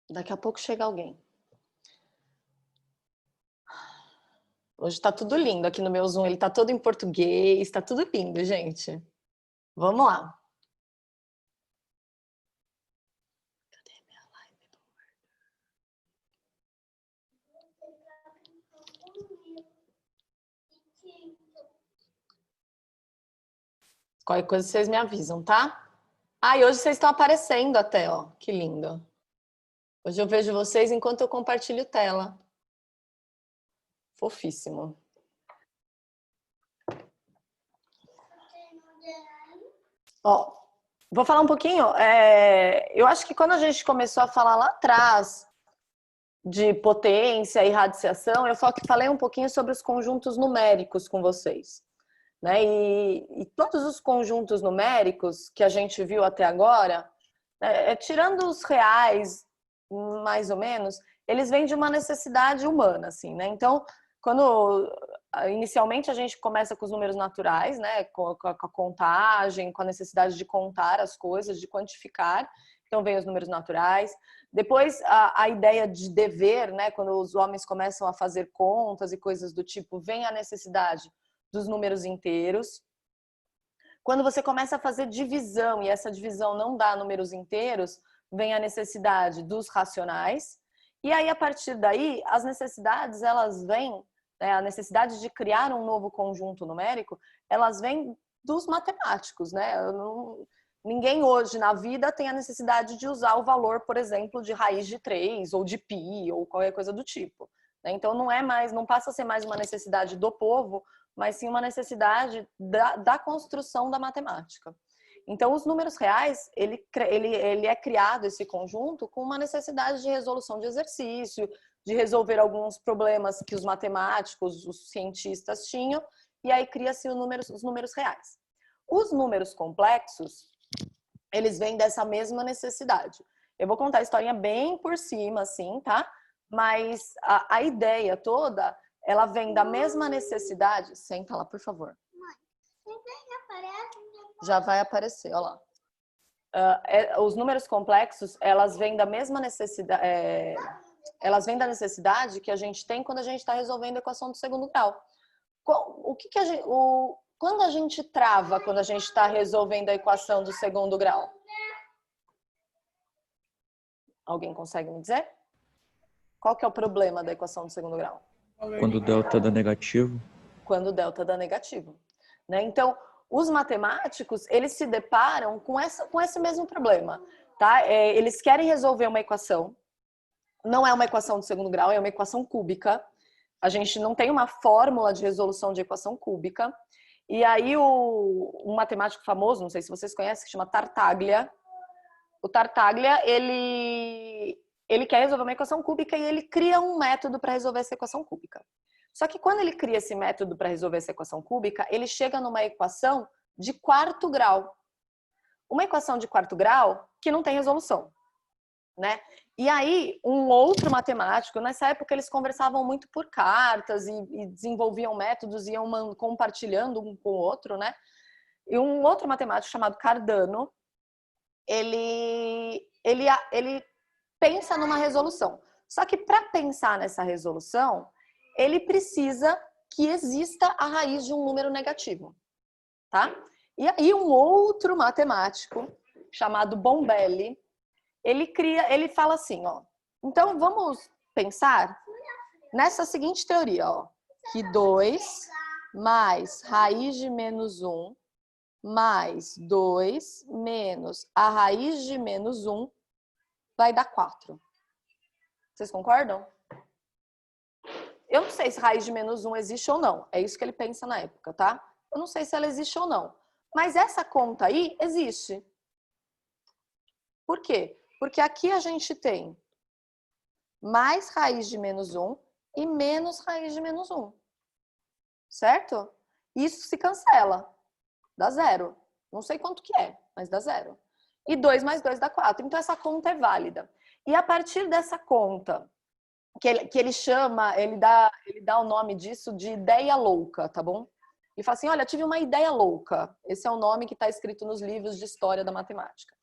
Daqui a pouco chega alguém. Hoje tá tudo lindo aqui no meu Zoom, ele tá todo em português, tá tudo lindo, gente. Vamos lá. Cadê minha live? Qualquer coisa vocês me avisam, tá? Ah, e hoje vocês estão aparecendo até, ó. Que lindo. Hoje eu vejo vocês enquanto eu compartilho tela. Fofíssimo. Ó, vou falar um pouquinho. Eu acho que quando a gente começou a falar lá atrás de potência e radiciação, eu falei um pouquinho sobre os conjuntos numéricos com vocês, né? E todos os conjuntos numéricos que a gente viu até agora, tirando os reais, mais ou menos, eles vêm de uma necessidade humana, assim, né? Então, quando inicialmente a gente começa com os números naturais, né? Com a contagem, com a necessidade de contar as coisas, de quantificar. Então, vem os números naturais. Depois, a ideia de dever, né? Quando os homens começam a fazer contas e coisas do tipo, vem a necessidade dos números inteiros. Quando você começa a fazer divisão e essa divisão não dá números inteiros, vem a necessidade dos racionais. E aí, a partir daí, as necessidades, elas vêm, né, a necessidade de criar um novo conjunto numérico, elas vêm dos matemáticos, né? Ninguém hoje na vida tem a necessidade de usar o valor, por exemplo, de raiz de 3 ou de pi ou qualquer coisa do tipo. Então não passa a ser mais uma necessidade do povo, mas sim uma necessidade da construção da matemática. Então, os números reais, ele é criado, esse conjunto, com uma necessidade de resolução de exercício, de resolver alguns problemas que os matemáticos, os cientistas tinham, e aí cria-se os números reais. Os números complexos, eles vêm dessa mesma necessidade. Eu vou contar a historinha bem por cima, assim, tá? Mas a ideia toda, ela vem da mesma necessidade. Senta lá, por favor. Já vai aparecer, olha lá. Os números complexos, elas vêm da mesma necessidade. Elas vêm da necessidade que a gente tem quando a gente está resolvendo a equação do segundo grau. Quando a gente trava quando a gente está resolvendo a equação do segundo grau? Alguém consegue me dizer? Qual que é o problema da equação do segundo grau? Quando o delta dá negativo. Quando o delta dá negativo. Né? Então, os matemáticos, eles se deparam com esse mesmo problema. Tá? Eles querem resolver uma equação. Não é uma equação de segundo grau, é uma equação cúbica. A gente não tem uma fórmula de resolução de equação cúbica. E aí, um matemático famoso, não sei se vocês conhecem, que chama Tartaglia. O Tartaglia, ele quer resolver uma equação cúbica e ele cria um método para resolver essa equação cúbica. Só que quando ele cria esse método para resolver essa equação cúbica, ele chega numa equação de quarto grau. Uma equação de quarto grau que não tem resolução, né? E aí, um outro matemático, nessa época eles conversavam muito por cartas e desenvolviam métodos, iam compartilhando um com o outro, né? E um outro matemático chamado Cardano, ele pensa numa resolução. Só que para pensar nessa resolução, ele precisa que exista a raiz de um número negativo, tá? E aí um outro matemático chamado Bombelli, ele fala assim, ó. Então vamos pensar nessa seguinte teoria, ó, que 2 mais raiz de menos 1 mais 2 menos a raiz de menos 1 vai dar 4. Vocês concordam? Eu não sei se raiz de menos 1 existe ou não. É isso que ele pensa na época, tá? Eu não sei se ela existe ou não. Mas essa conta aí existe. Por quê? Porque aqui a gente tem mais raiz de menos 1 e menos raiz de menos 1. Certo? Isso se cancela. Dá 0. Não sei quanto que é, mas dá 0. E 2 mais 2 dá 4. Então, essa conta é válida. E a partir dessa conta, que ele chama, ele dá o nome disso de ideia louca, tá bom? Ele fala assim, olha, tive uma ideia louca. Esse é o nome que está escrito nos livros de história da matemática.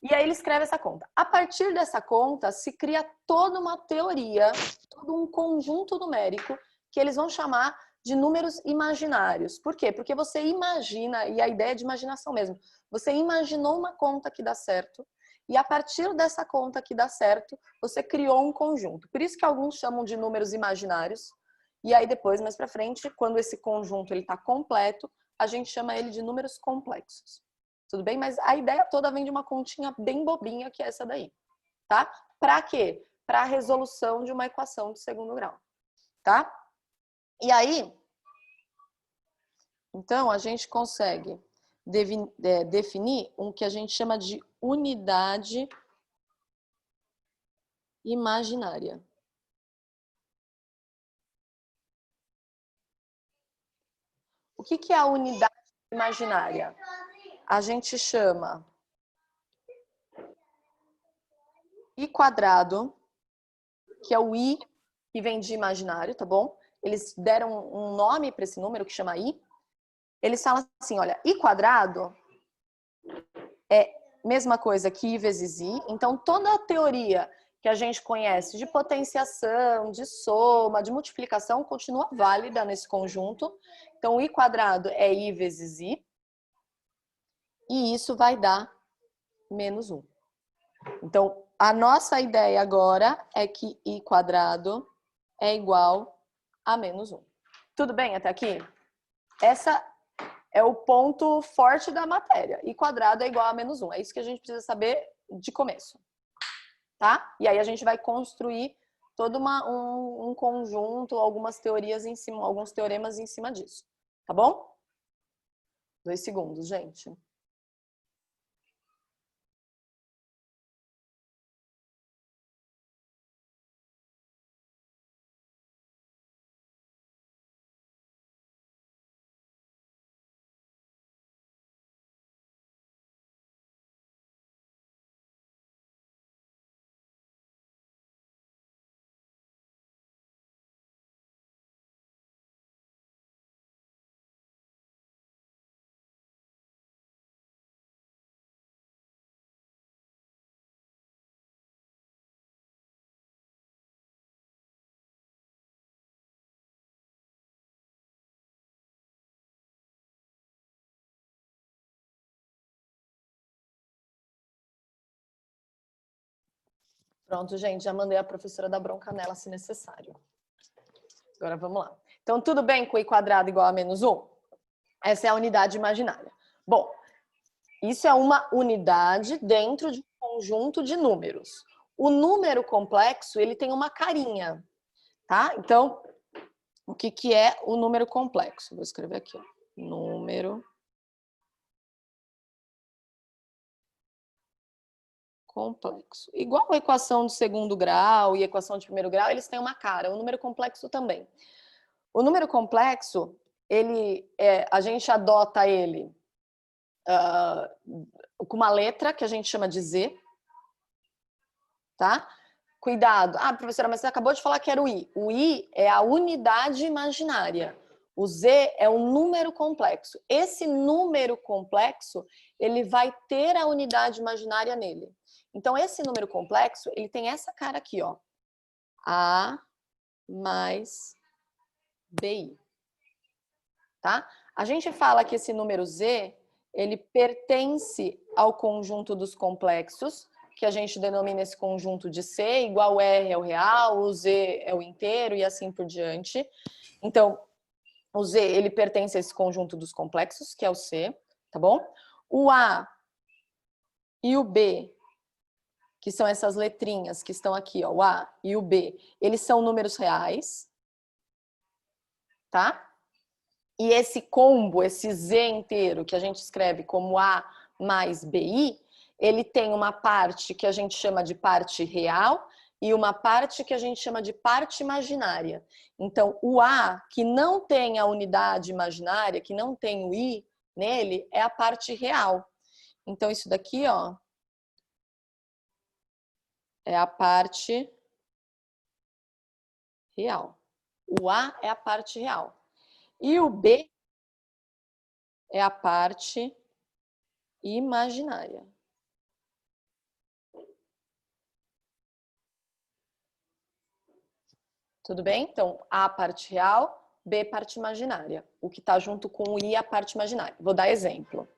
E aí ele escreve essa conta. A partir dessa conta, se cria toda uma teoria, todo um conjunto numérico que eles vão chamar de números imaginários. Por quê? Porque você imagina, e a ideia é de imaginação mesmo, você imaginou uma conta que dá certo, e a partir dessa conta que dá certo, você criou um conjunto. Por isso que alguns chamam de números imaginários, e aí depois, mais para frente, quando esse conjunto está completo, a gente chama ele de números complexos. Tudo bem? Mas a ideia toda vem de uma continha bem bobinha, que é essa daí, tá? Para quê? Para a resolução de uma equação de segundo grau, tá? E aí, então, a gente consegue definir um que a gente chama de unidade imaginária. O que é a unidade imaginária? A gente chama i quadrado, que é o i que vem de imaginário, tá bom? Eles deram um nome para esse número que chama i. Eles falam assim, olha, i quadrado é mesma coisa que i vezes i. Então, toda a teoria que a gente conhece de potenciação, de soma, de multiplicação, continua válida nesse conjunto. Então, i quadrado é i vezes i. E isso vai dar menos 1. Então, a nossa ideia agora é que i quadrado é igual a menos 1. Tudo bem até aqui? Essa é o ponto forte da matéria. I quadrado é igual a menos 1. É isso que a gente precisa saber de começo. Tá? E aí a gente vai construir todo um conjunto, algumas teorias em cima, alguns teoremas em cima disso. Tá bom? 2 segundos, gente. Pronto, gente, já mandei a professora dar bronca nela se necessário. Agora vamos lá. Então, tudo bem com i quadrado igual a menos 1? Essa é a unidade imaginária. Bom, isso é uma unidade dentro de um conjunto de números. O número complexo, ele tem uma carinha, tá? Então, o que é o número complexo? Vou escrever aqui, ó. Número complexo. Igual a equação de segundo grau e equação de primeiro grau, eles têm uma cara. O número complexo também. O número complexo, a gente adota ele com uma letra que a gente chama de Z, tá? Cuidado. Ah, professora, mas você acabou de falar que era o I. O I é a unidade imaginária. O Z é um número complexo. Esse número complexo, ele vai ter a unidade imaginária nele. Então, esse número complexo, ele tem essa cara aqui, ó. A mais BI. Tá? A gente fala que esse número Z, ele pertence ao conjunto dos complexos, que a gente denomina esse conjunto de C, igual R é o real, o Z é o inteiro e assim por diante. Então, o Z, ele pertence a esse conjunto dos complexos, que é o C, tá bom? O A e o B, que são essas letrinhas que estão aqui, ó, o A e o B, eles são números reais, tá? E esse combo, esse Z inteiro, que a gente escreve como A mais BI, ele tem uma parte que a gente chama de parte real e uma parte que a gente chama de parte imaginária. Então, o A, que não tem a unidade imaginária, que não tem o I nele, é a parte real. Então, isso daqui, ó, é a parte real. O A é a parte real. E o B é a parte imaginária. Tudo bem? Então, A parte real, B parte imaginária. O que está junto com o I, a parte imaginária. Vou dar exemplo.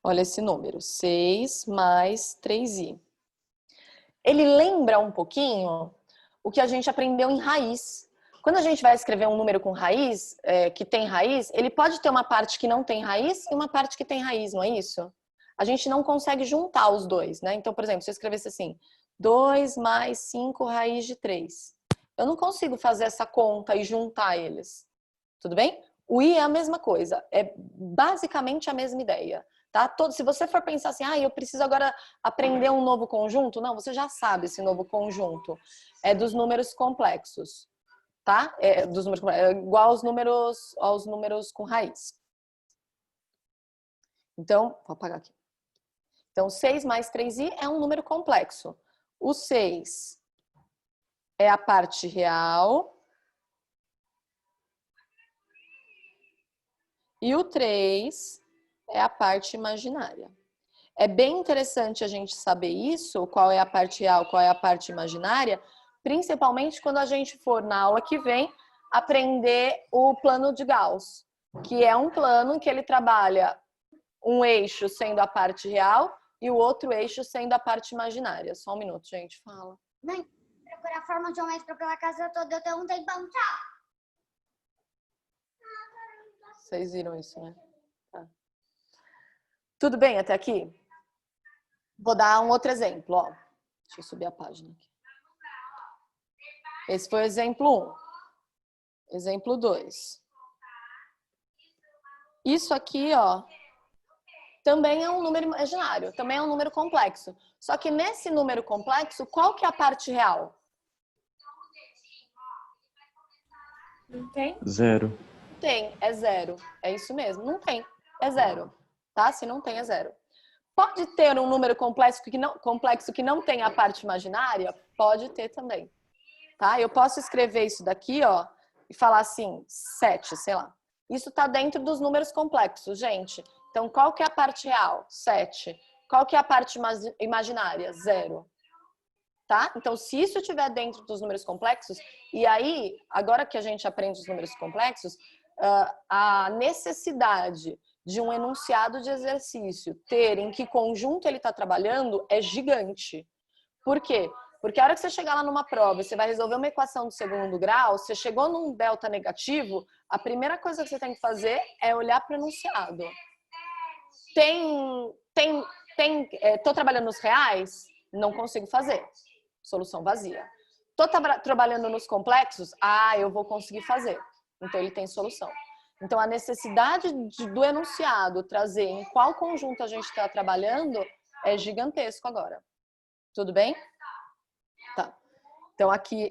Olha esse número, 6 mais 3i. Ele lembra um pouquinho o que a gente aprendeu em raiz. Quando a gente vai escrever um número com raiz, que tem raiz, ele pode ter uma parte que não tem raiz e uma parte que tem raiz, não é isso? A gente não consegue juntar os dois, né? Então, por exemplo, se eu escrevesse assim, 2 mais 5 raiz de 3. Eu não consigo fazer essa conta e juntar eles. Tudo bem? O I é a mesma coisa, é basicamente a mesma ideia. Tá? Se você for pensar assim, eu preciso agora aprender um novo conjunto, não, você já sabe esse novo conjunto. É dos números complexos, tá? É igual aos números com raiz. Então, vou apagar aqui. Então, 6 mais 3i é um número complexo. O 6 é a parte real. E o 3 é a parte imaginária. É bem interessante a gente saber isso, qual é a parte real, qual é a parte imaginária, principalmente quando a gente for na aula que vem aprender o plano de Gauss, que é um plano que ele trabalha um eixo sendo a parte real e o outro eixo sendo a parte imaginária. Só um minuto, gente, fala. Mãe, procurar a forma geométrica pela casa toda, eu tenho um tempão, tchau. Vocês viram isso, né? Tá. Tudo bem até aqui? Vou dar um outro exemplo, ó. Deixa eu subir a página aqui. Esse foi o exemplo 1. Exemplo 2. Isso aqui, ó, também é um número imaginário, também é um número complexo. Só que nesse número complexo, qual que é a parte real? Não tem? 0. Tem, é 0. É isso mesmo, não tem, é 0. Tá? Se não tem, é 0. Pode ter um número complexo que não tem a parte imaginária? Pode ter também. Tá? Eu posso escrever isso daqui, ó, e falar assim, 7, sei lá. Isso está dentro dos números complexos, gente. Então, qual que é a parte real? 7. Qual que é a parte imaginária? 0. Tá? Então, se isso estiver dentro dos números complexos, e aí, agora que a gente aprende os números complexos, a necessidade de um enunciado de exercício ter em que conjunto ele está trabalhando é gigante. Por quê? Porque a hora que você chegar lá numa prova e você vai resolver uma equação do segundo grau, você chegou num delta negativo, a primeira coisa que você tem que fazer é olhar para o enunciado. Tô trabalhando nos reais? Não consigo fazer. Solução vazia. Tô trabalhando nos complexos? Eu vou conseguir fazer. Então ele tem solução. Então a necessidade do enunciado trazer em qual conjunto a gente está trabalhando é gigantesco agora. Tudo bem? Tá. Então aqui,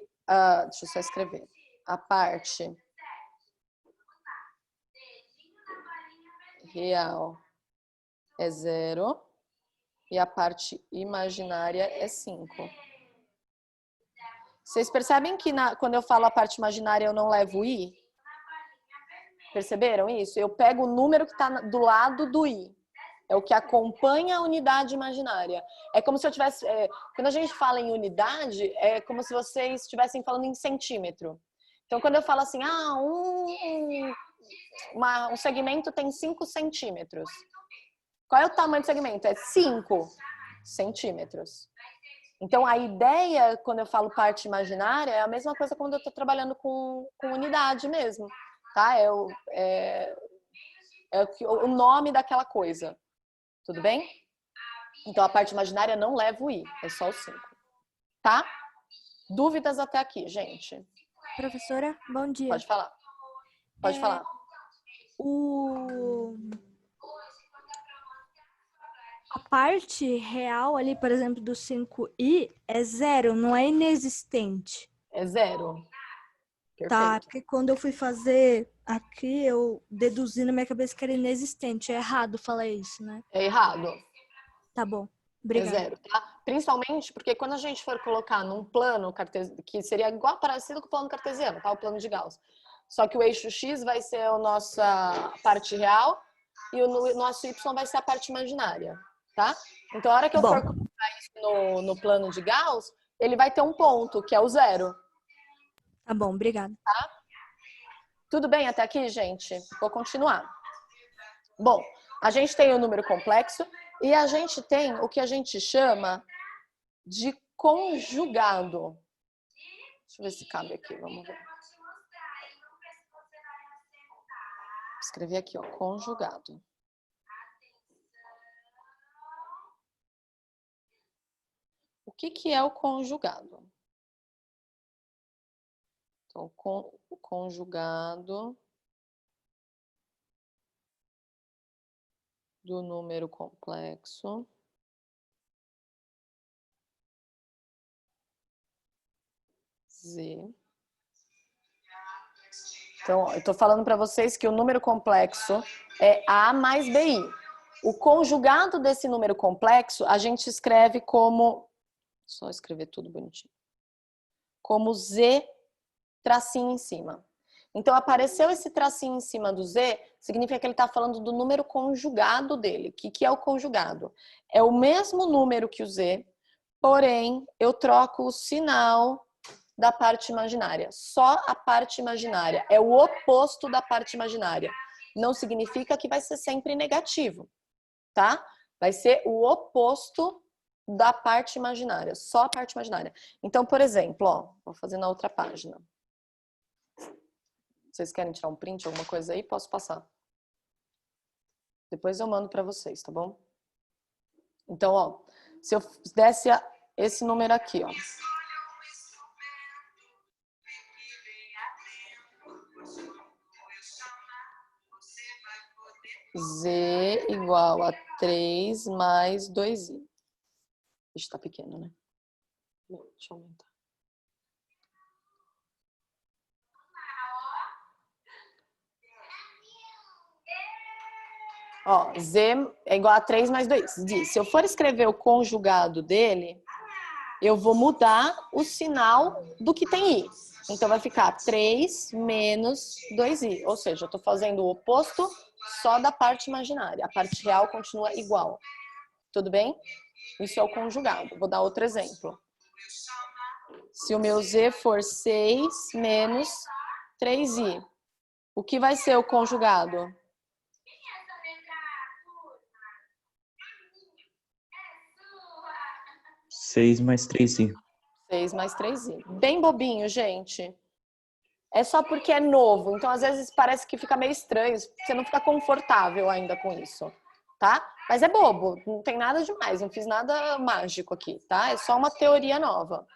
deixa eu só escrever. A parte real é 0 e a parte imaginária é 5. Vocês percebem que quando eu falo a parte imaginária eu não levo o i? Perceberam isso? Eu pego o número que está do lado do i. É o que acompanha a unidade imaginária. É como se eu tivesse... quando a gente fala em unidade, é como se vocês estivessem falando em centímetro. Então, quando eu falo assim, um segmento tem 5 centímetros. Qual é o tamanho do segmento? É 5 centímetros. Então, a ideia, quando eu falo parte imaginária, é a mesma coisa quando eu estou trabalhando com unidade mesmo. Tá? O nome daquela coisa. Tudo bem? Então, a parte imaginária não leva o i, é só o 5. Tá? Dúvidas até aqui, gente? Professora, bom dia. Pode falar. Pode falar. A parte real ali, por exemplo, do 5i é 0, não é inexistente. É 0. Perfeito. Tá, porque quando eu fui fazer aqui, eu deduzi na minha cabeça que era inexistente. É errado falar isso, né? É errado. Tá bom. Obrigada. É 0, tá? Principalmente porque quando a gente for colocar num plano cartesiano, que seria igual parecido com o plano cartesiano, tá? O plano de Gauss. Só que o eixo X vai ser a nossa parte real e o nosso Y vai ser a parte imaginária, tá? Então, a hora que eu for colocar no plano de Gauss, ele vai ter um ponto, que é o zero. Tá bom, obrigada. Tudo bem até aqui, gente? Vou continuar. Bom, a gente tem o número complexo e a gente tem o que a gente chama de conjugado. Deixa eu ver se cabe aqui, vamos ver. Escrevi aqui, ó, conjugado. O que é o conjugado? Então, o conjugado do número complexo Z. Então, eu estou falando para vocês que o número complexo é A mais BI. O conjugado desse número complexo, a gente escreve como... Só escrever tudo bonitinho. Como Z tracinho em cima. Então, apareceu esse tracinho em cima do Z, significa que ele está falando do número conjugado dele. O que é o conjugado? É o mesmo número que o Z, porém, eu troco o sinal da parte imaginária. Só a parte imaginária. É o oposto da parte imaginária. Não significa que vai ser sempre negativo, tá? Vai ser o oposto da parte imaginária. Só a parte imaginária. Então, por exemplo, ó, vou fazer na outra página. Vocês querem tirar um print, alguma coisa aí? Posso passar. Depois eu mando para vocês, tá bom? Então, ó, se eu desse esse número aqui, ó. Z igual a 3 mais 2i. Ixi, tá pequeno, né? Deixa eu aumentar. Ó, Z é igual a 3 mais 2. Se eu for escrever o conjugado dele, eu vou mudar o sinal do que tem i. Então, vai ficar 3 menos 2i. Ou seja, eu estou fazendo o oposto só da parte imaginária. A parte real continua igual. Tudo bem? Isso é o conjugado. Vou dar outro exemplo. Se o meu Z for 6 menos 3i, o que vai ser o conjugado? 6 mais 3i. 6 mais 3i. Bem bobinho, gente. É só porque é novo. Então, às vezes, parece que fica meio estranho. Você não fica confortável ainda com isso, tá? Mas é bobo. Não tem nada demais. Não fiz nada mágico aqui, tá? É só uma teoria nova.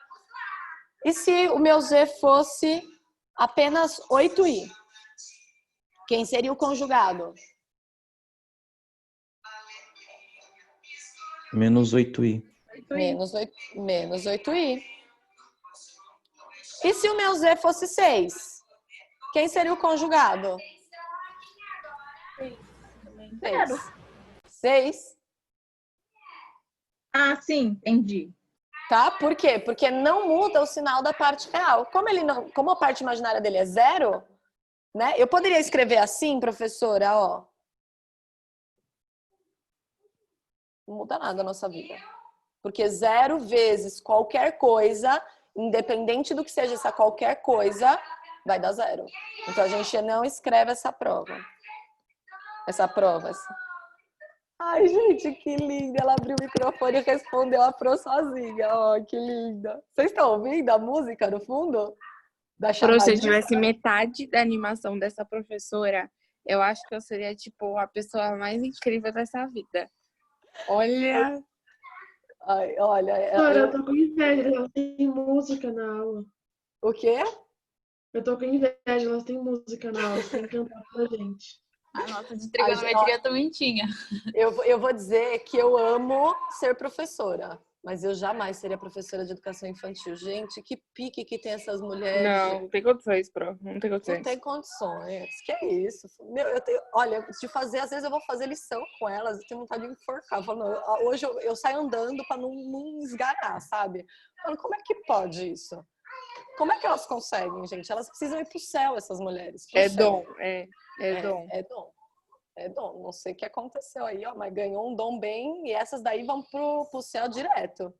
E se o meu Z fosse apenas 8i? Quem seria o conjugado? Menos 8i. Menos 8i. E se o meu Z fosse 6? Quem seria o conjugado? 6. Ah, sim, entendi. Tá? Por quê? Porque não muda o sinal da parte real. Como a parte imaginária dele é 0, né? Eu poderia escrever assim, professora, ó. Não muda nada na nossa vida. Porque 0 vezes qualquer coisa, independente do que seja essa qualquer coisa, vai dar 0. Então, a gente não escreve essa prova. Ai, gente, que linda. Ela abriu o microfone e respondeu a pro sozinha. Ó, que linda. Vocês estão ouvindo a música no fundo? Da Se eu chamadinha? tivesse metade da animação dessa professora, eu acho que eu seria, tipo, a pessoa mais incrível dessa vida. Olha... Ai, olha... Eu tô com inveja, elas têm música na aula. O quê? Eu tô com inveja, elas têm música na aula, elas têm que cantar pra gente. A nota de trigonometria também tinha. Eu vou dizer que eu amo ser professora, mas eu jamais seria professora de educação infantil. Gente, que pique que tem essas mulheres. Não tem condições, Pro. Não tem condições. Não tem condições. Que é isso? Meu, olha, de fazer, às vezes eu vou fazer lição com elas, eu tenho vontade de enforcar. Hoje eu saio andando para não esganar, sabe? Falando, como é que pode isso? Como é que elas conseguem, gente? Elas precisam ir pro céu, essas mulheres. É dom, é dom. É dom. É dom. Não sei o que aconteceu aí, ó, mas ganhou um dom bem e essas daí vão pro céu direto.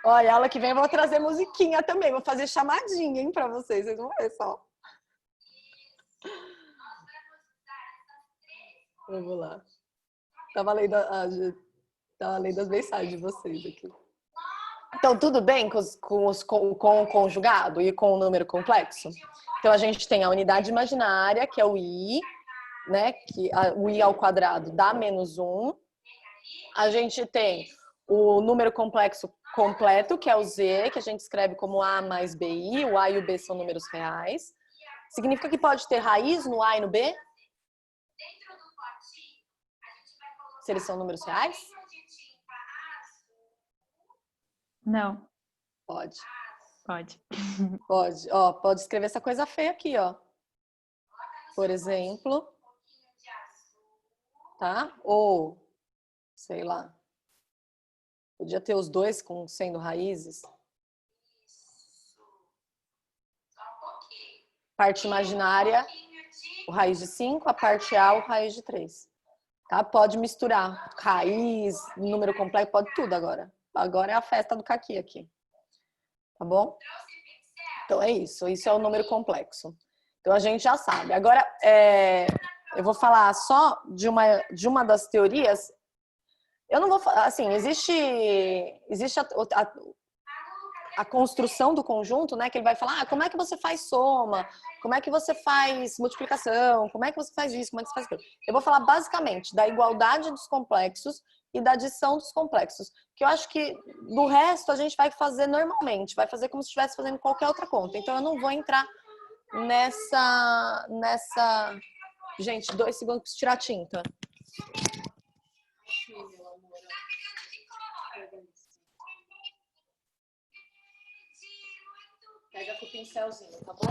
Olha, aula que vem eu vou trazer musiquinha também. Vou fazer chamadinha, hein, pra vocês. Vocês vão ver só. Vamos lá. Tava lendo as mensagens de vocês aqui. Então, tudo bem com o conjugado e com o número complexo? Então, a gente tem a unidade imaginária, que é o i, né? O i ao quadrado dá -1. A gente tem o número complexo completo, que é o z, que a gente escreve como a mais bi. O a e o b são números reais. Significa que pode ter raiz no a e no b? Se eles são números reais? Não. Pode. Pode. Pode. Ó, pode escrever essa coisa feia aqui, ó. Por exemplo. Tá? Ou, sei lá. Podia ter os dois sendo raízes. Parte imaginária, o raiz de 5, a parte A, o raiz de 3. Tá? Pode misturar raiz, número complexo, pode tudo agora. Agora é a festa do caqui aqui. Tá bom? Então é isso. Isso é o número complexo. Então a gente já sabe. Agora, eu vou falar só de uma das teorias. Eu não vou falar, assim, existe a construção do conjunto, né? Que ele vai falar, como é que você faz soma? Como é que você faz multiplicação? Como é que você faz isso? Como é que você faz aquilo? Eu vou falar basicamente da igualdade dos complexos e da adição dos complexos. Que eu acho que do resto a gente vai fazer normalmente, vai fazer como se estivesse fazendo qualquer outra conta. Então eu não vou entrar nessa... Gente, 2 segundos para tirar a tinta. Pega com o pincelzinho, tá bom?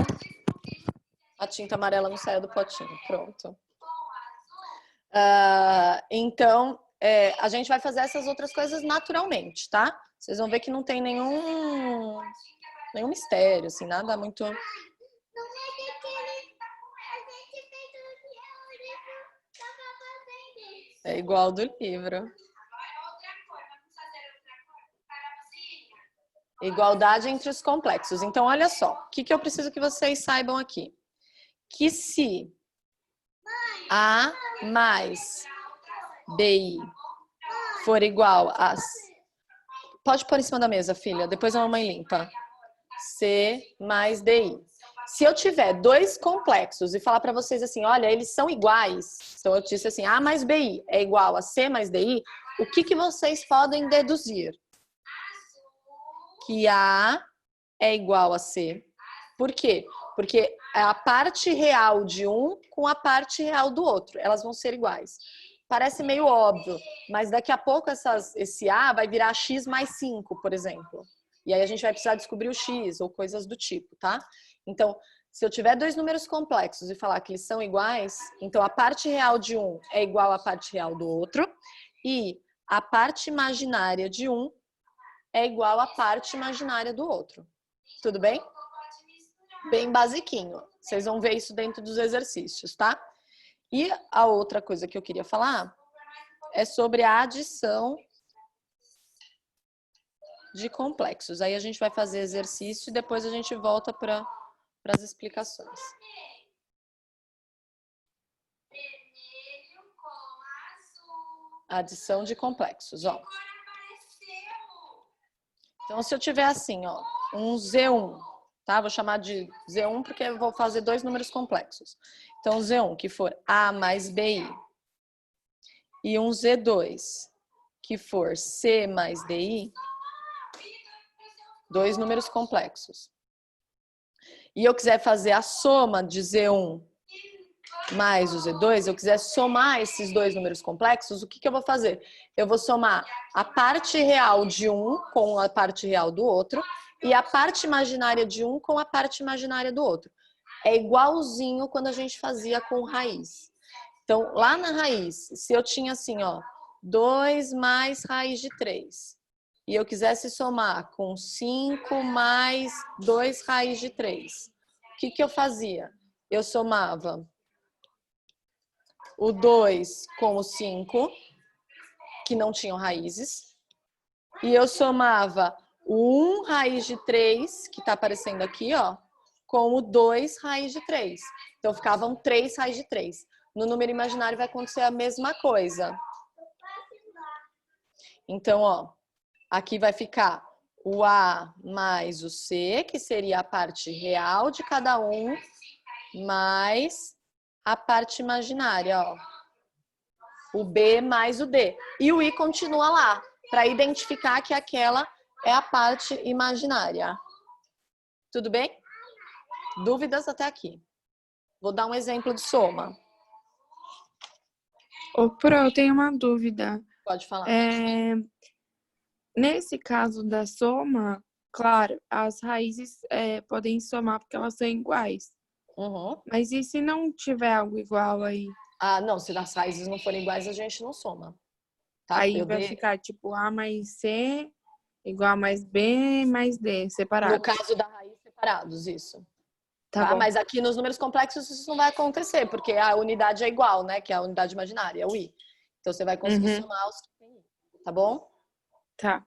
A tinta amarela não saiu do potinho. Pronto. Então, a gente vai fazer essas outras coisas naturalmente, tá? Vocês vão ver que não tem nenhum mistério, assim, nada muito... É igual do livro. Igualdade entre os complexos. Então, olha só. O que eu preciso que vocês saibam aqui? Que se A mais BI for igual a... Pode pôr em cima da mesa, filha. Depois a mamãe limpa. C mais DI. Se eu tiver 2 complexos e falar para vocês assim, olha, eles são iguais. Então, eu disse assim, A mais BI é igual a C mais DI. O que vocês podem deduzir? Que A é igual a C. Por quê? Porque é a parte real de um com a parte real do outro. Elas vão ser iguais. Parece meio óbvio, mas daqui a pouco esse A vai virar X mais 5, por exemplo. E aí a gente vai precisar descobrir o X ou coisas do tipo, tá? Então, se eu tiver 2 números complexos e falar que eles são iguais, então a parte real de um é igual à parte real do outro e a parte imaginária de um é igual à parte imaginária do outro. Tudo bem? Bem basiquinho. Vocês vão ver isso dentro dos exercícios, tá? E a outra coisa que eu queria falar é sobre a adição de complexos. Aí a gente vai fazer exercício e depois a gente volta para as explicações. Adição de complexos, ó. Então, se eu tiver assim, ó, um Z1, tá? Vou chamar de Z1 porque eu vou fazer 2 números complexos. Então, Z1, que for A mais BI, e um Z2, que for C mais DI, 2 números complexos. E eu quiser fazer a soma de Z1 mais o Z2, eu quiser somar esses 2 números complexos, o que eu vou fazer? Eu vou somar a parte real de um com a parte real do outro e a parte imaginária de um com a parte imaginária do outro. É igualzinho quando a gente fazia com raiz. Então, lá na raiz, se eu tinha assim, ó, 2 mais raiz de 3, e eu quisesse somar com 5 mais 2 raiz de 3, o que eu fazia? Eu somava o 2 com o 5, que não tinham raízes. E eu somava o 1 raiz de 3, que tá aparecendo aqui, ó, com o 2 raiz de 3. Então, ficavam 3 raiz de 3. No número imaginário vai acontecer a mesma coisa. Então, ó, aqui vai ficar o A mais o C, que seria a parte real de cada um, mais a parte imaginária, ó. O B mais o D. E o I continua lá, para identificar que aquela é a parte imaginária. Tudo bem? Dúvidas até aqui? Vou dar um exemplo de soma. Ô, Pro, eu tenho uma dúvida. Pode falar. Nesse caso da soma, claro, as raízes podem somar porque elas são iguais. Uhum. Mas e se não tiver algo igual aí? Ah, não, se as raízes não forem iguais, a gente não soma. Tá? Aí vai ficar tipo A mais C igual a mais B mais D, separado. No caso da raiz, separados, isso. Tá bom. Mas aqui nos números complexos isso não vai acontecer, porque a unidade é igual, né? Que é a unidade imaginária, é o I. Então você vai conseguir somar os que tem I, tá bom? Tá.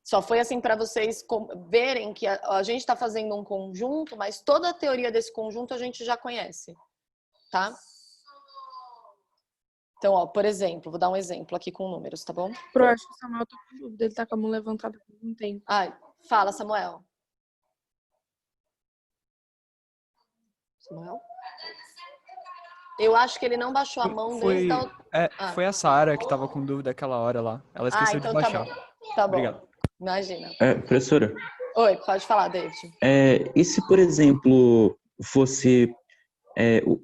Só foi assim para vocês verem que a gente está fazendo um conjunto, mas toda a teoria desse conjunto a gente já conhece, tá? Então, ó, por exemplo, vou dar um exemplo aqui com números, tá bom? Pro, acho que o Samuel tá com dúvida, ele tá com a mão levantada por um tempo. Ai, fala, Samuel. Samuel? Eu acho que ele não baixou a mão desde a... Foi a Sara que tava com dúvida aquela hora lá. Ela esqueceu de baixar. Tá bom. Tá bom. Obrigado. Imagina. Professora, Oi, pode falar, David. e se, por exemplo, fosse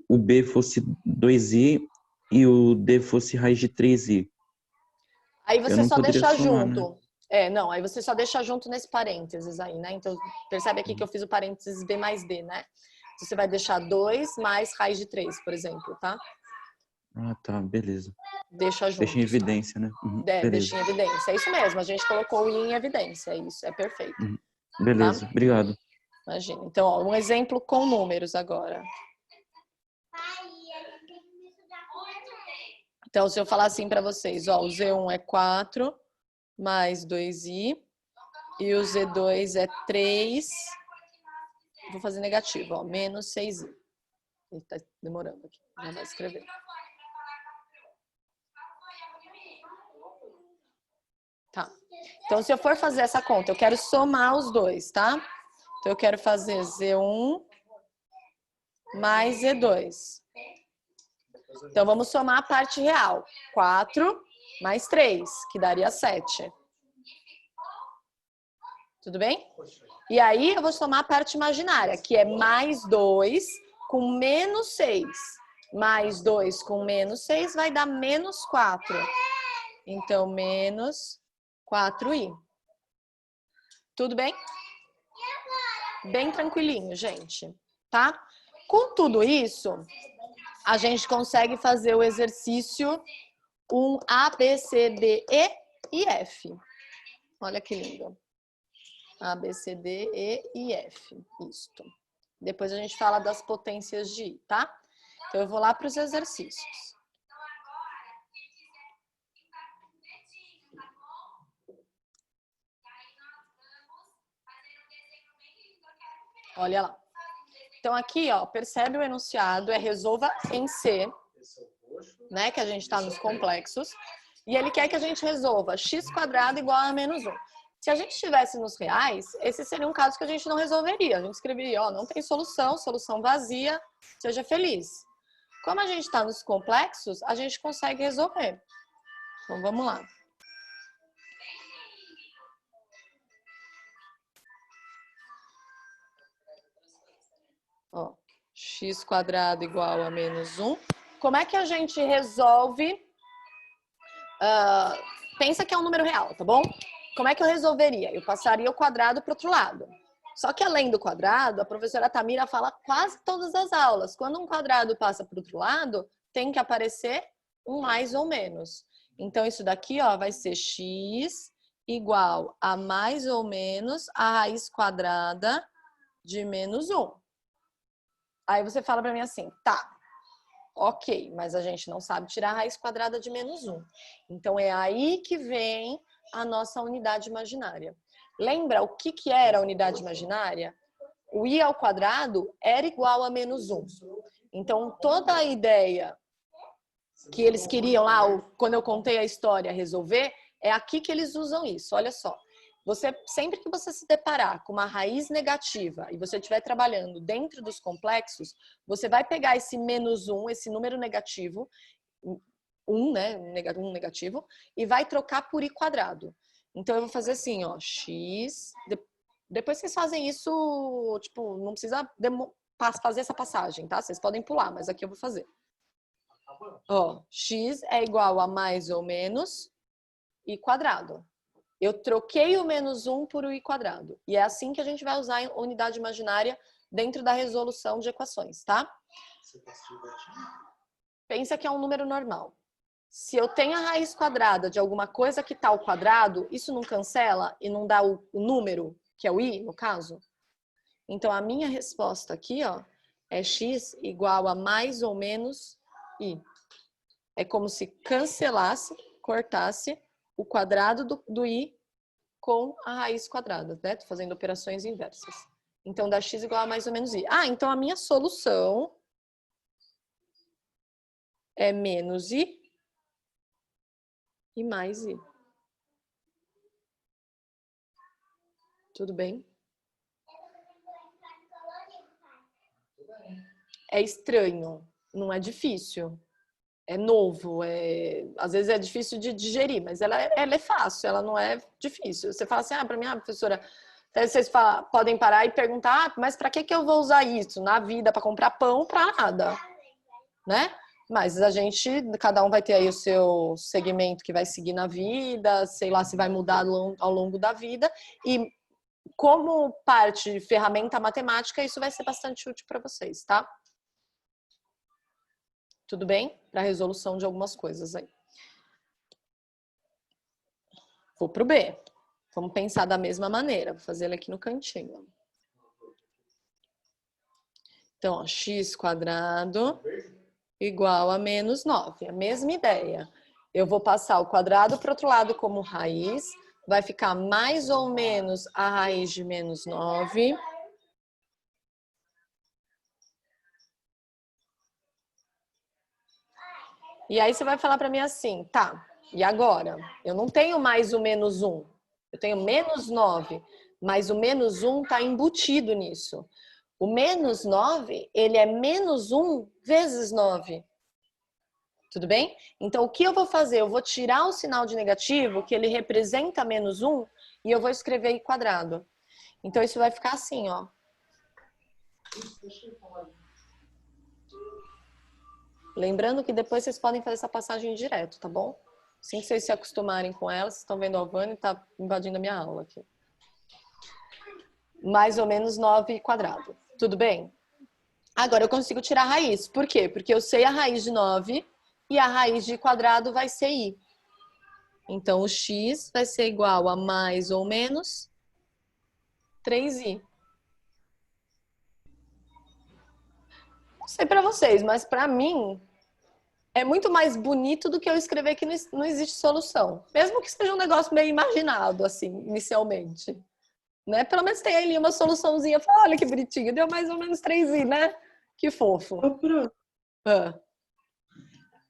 o B fosse 2i e o D fosse raiz de 3i? Aí você só deixa somar, junto. né? Não, aí você só deixa junto nesse parênteses aí, né? Então, percebe aqui que eu fiz o parênteses B mais D, né? Você vai deixar 2 mais raiz de 3, por exemplo, tá? Ah, tá, beleza. Deixa junto. Deixa em evidência, né? Beleza. Deixa em evidência. É isso mesmo, a gente colocou o I em evidência. É isso, é perfeito. Beleza, Tá? obrigado. Imagina. Então, ó, um exemplo com números agora. Então, se eu falar assim para vocês, ó, o Z1 é 4 mais 2i e o Z2 é 3, vou fazer negativo, ó, menos 6i. Ele tá demorando aqui, já vai escrever. Tá. Então, se eu for fazer essa conta, eu quero somar os dois, tá? Então, eu quero fazer Z1 mais Z2. Então, vamos somar a parte real. 4 mais 3, que daria 7. Tudo bem? E aí, eu vou somar a parte imaginária, que é mais 2 com menos 6. Mais 2 com menos 6 vai dar menos 4. Então, menos 4i. Tudo bem? Bem tranquilinho, gente. Tá? Com tudo isso, a gente consegue fazer o exercício A, B, C, D, E e F. Olha que lindo. A, B, C, D, E e F. Isto. Depois a gente fala das potências de I, tá? Então, eu vou lá para os exercícios. Olha lá. Então, aqui, ó, percebe o enunciado, resolva em C, né, que a gente está nos complexos, e ele quer que a gente resolva x² igual a menos 1. Se a gente estivesse nos reais, esse seria um caso que a gente não resolveria. A gente escreveria, ó, não tem solução, solução vazia, seja feliz. Como a gente está nos complexos, a gente consegue resolver. Então, vamos lá. Ó, x² igual a menos 1. Como é que a gente resolve? Pensa que é um número real, tá bom? Como é que eu resolveria? Eu passaria o quadrado para o outro lado. Só que além do quadrado, a professora Tamira fala quase todas as aulas. Quando um quadrado passa para o outro lado, tem que aparecer um mais ou menos. Então, isso daqui, ó, vai ser x igual a mais ou menos a raiz quadrada de menos 1. Aí você fala para mim assim, tá, Ok, mas a gente não sabe tirar a raiz quadrada de -1. Então, é aí que vem a nossa unidade imaginária. Lembra o que era a unidade imaginária? O i ao quadrado era igual a -1. Então, toda a ideia que eles queriam lá, quando eu contei a história, resolver, é aqui que eles usam isso. Olha só. Sempre que você se deparar com uma raiz negativa e você estiver trabalhando dentro dos complexos, você vai pegar esse -1, esse número negativo, 1, né? Um negativo, e vai trocar por i quadrado. Então, eu vou fazer assim, ó, x... Depois vocês fazem isso, tipo, não precisa fazer essa passagem, tá? Vocês podem pular, mas aqui eu vou fazer. Ó, x é igual a mais ou menos i quadrado. Eu troquei o -1 por o i quadrado. E é assim que a gente vai usar a unidade imaginária dentro da resolução de equações, tá? Pensa que é um número normal. Se eu tenho a raiz quadrada de alguma coisa que está ao quadrado, isso não cancela e não dá o número, que é o i, no caso? Então, a minha resposta aqui, ó, é x igual a mais ou menos i. É como se cancelasse, cortasse o quadrado do i com a raiz quadrada, né? Tô fazendo operações inversas. Então, dá x igual a mais ou menos i. Ah, então a minha solução é menos i e mais i. Tudo bem? É estranho, não é difícil. É novo, às vezes é difícil de digerir, mas ela é fácil, ela não é difícil. Você fala assim, para mim, professora, vocês podem parar e perguntar, mas para que eu vou usar isso na vida? Para comprar pão? Para nada, né? Mas cada um vai ter aí o seu segmento que vai seguir na vida, sei lá se vai mudar ao longo da vida, e como parte de ferramenta matemática, isso vai ser bastante útil para vocês, tá? Tudo bem? Para a resolução de algumas coisas aí. Vou pro B. Vamos pensar da mesma maneira. Vou fazer ele aqui no cantinho. Então, ó, x quadrado igual a menos 9. A mesma ideia. Eu vou passar o quadrado para o outro lado como raiz. Vai ficar mais ou menos a raiz de menos 9. E aí você vai falar para mim assim, tá, e agora? Eu não tenho mais o menos 1, eu tenho menos 9, mas o menos 1 está embutido nisso. O menos 9, ele é menos 1 vezes 9. Tudo bem? Então, o que eu vou fazer? Eu vou tirar o sinal de negativo, que ele representa menos 1, e eu vou escrever i quadrado. Então, isso vai ficar assim, ó. Lembrando que depois vocês podem fazer essa passagem direto, tá bom? Assim que vocês se acostumarem com ela, vocês estão vendo a Vânia, tá invadindo a minha aula aqui. Mais ou menos 9 quadrado. Tudo bem? Agora eu consigo tirar a raiz. Por quê? Porque eu sei a raiz de 9 e a raiz de quadrado vai ser i. Então, o x vai ser igual a mais ou menos 3i. Não sei pra vocês, mas pra mim é muito mais bonito do que eu escrever que não existe solução. Mesmo que seja um negócio meio imaginado, assim, inicialmente. Né? Pelo menos tem ali uma soluçãozinha. Fala, olha que bonitinho, deu mais ou menos 3i, né? Que fofo. Ô, Pro,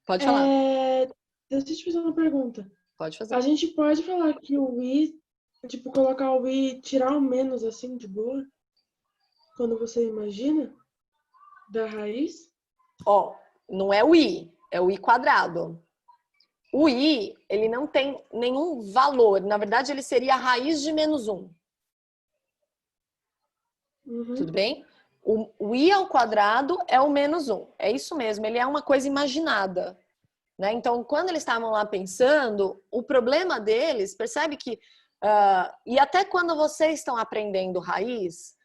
Pode falar. Deixa eu te fazer uma pergunta. Pode fazer. A gente pode falar que o i, tipo, colocar o i, tirar o menos, assim, de boa? Quando você imagina? Da raiz? Ó, não é o i, é o i quadrado. O i, ele não tem nenhum valor. Na verdade, ele seria a raiz de menos 1. Uhum. Tudo bem? O i ao quadrado é o menos 1. É isso mesmo, ele é uma coisa imaginada. Né? Então, quando eles estavam lá pensando, o problema deles, percebe que... e até quando vocês estão aprendendo raiz,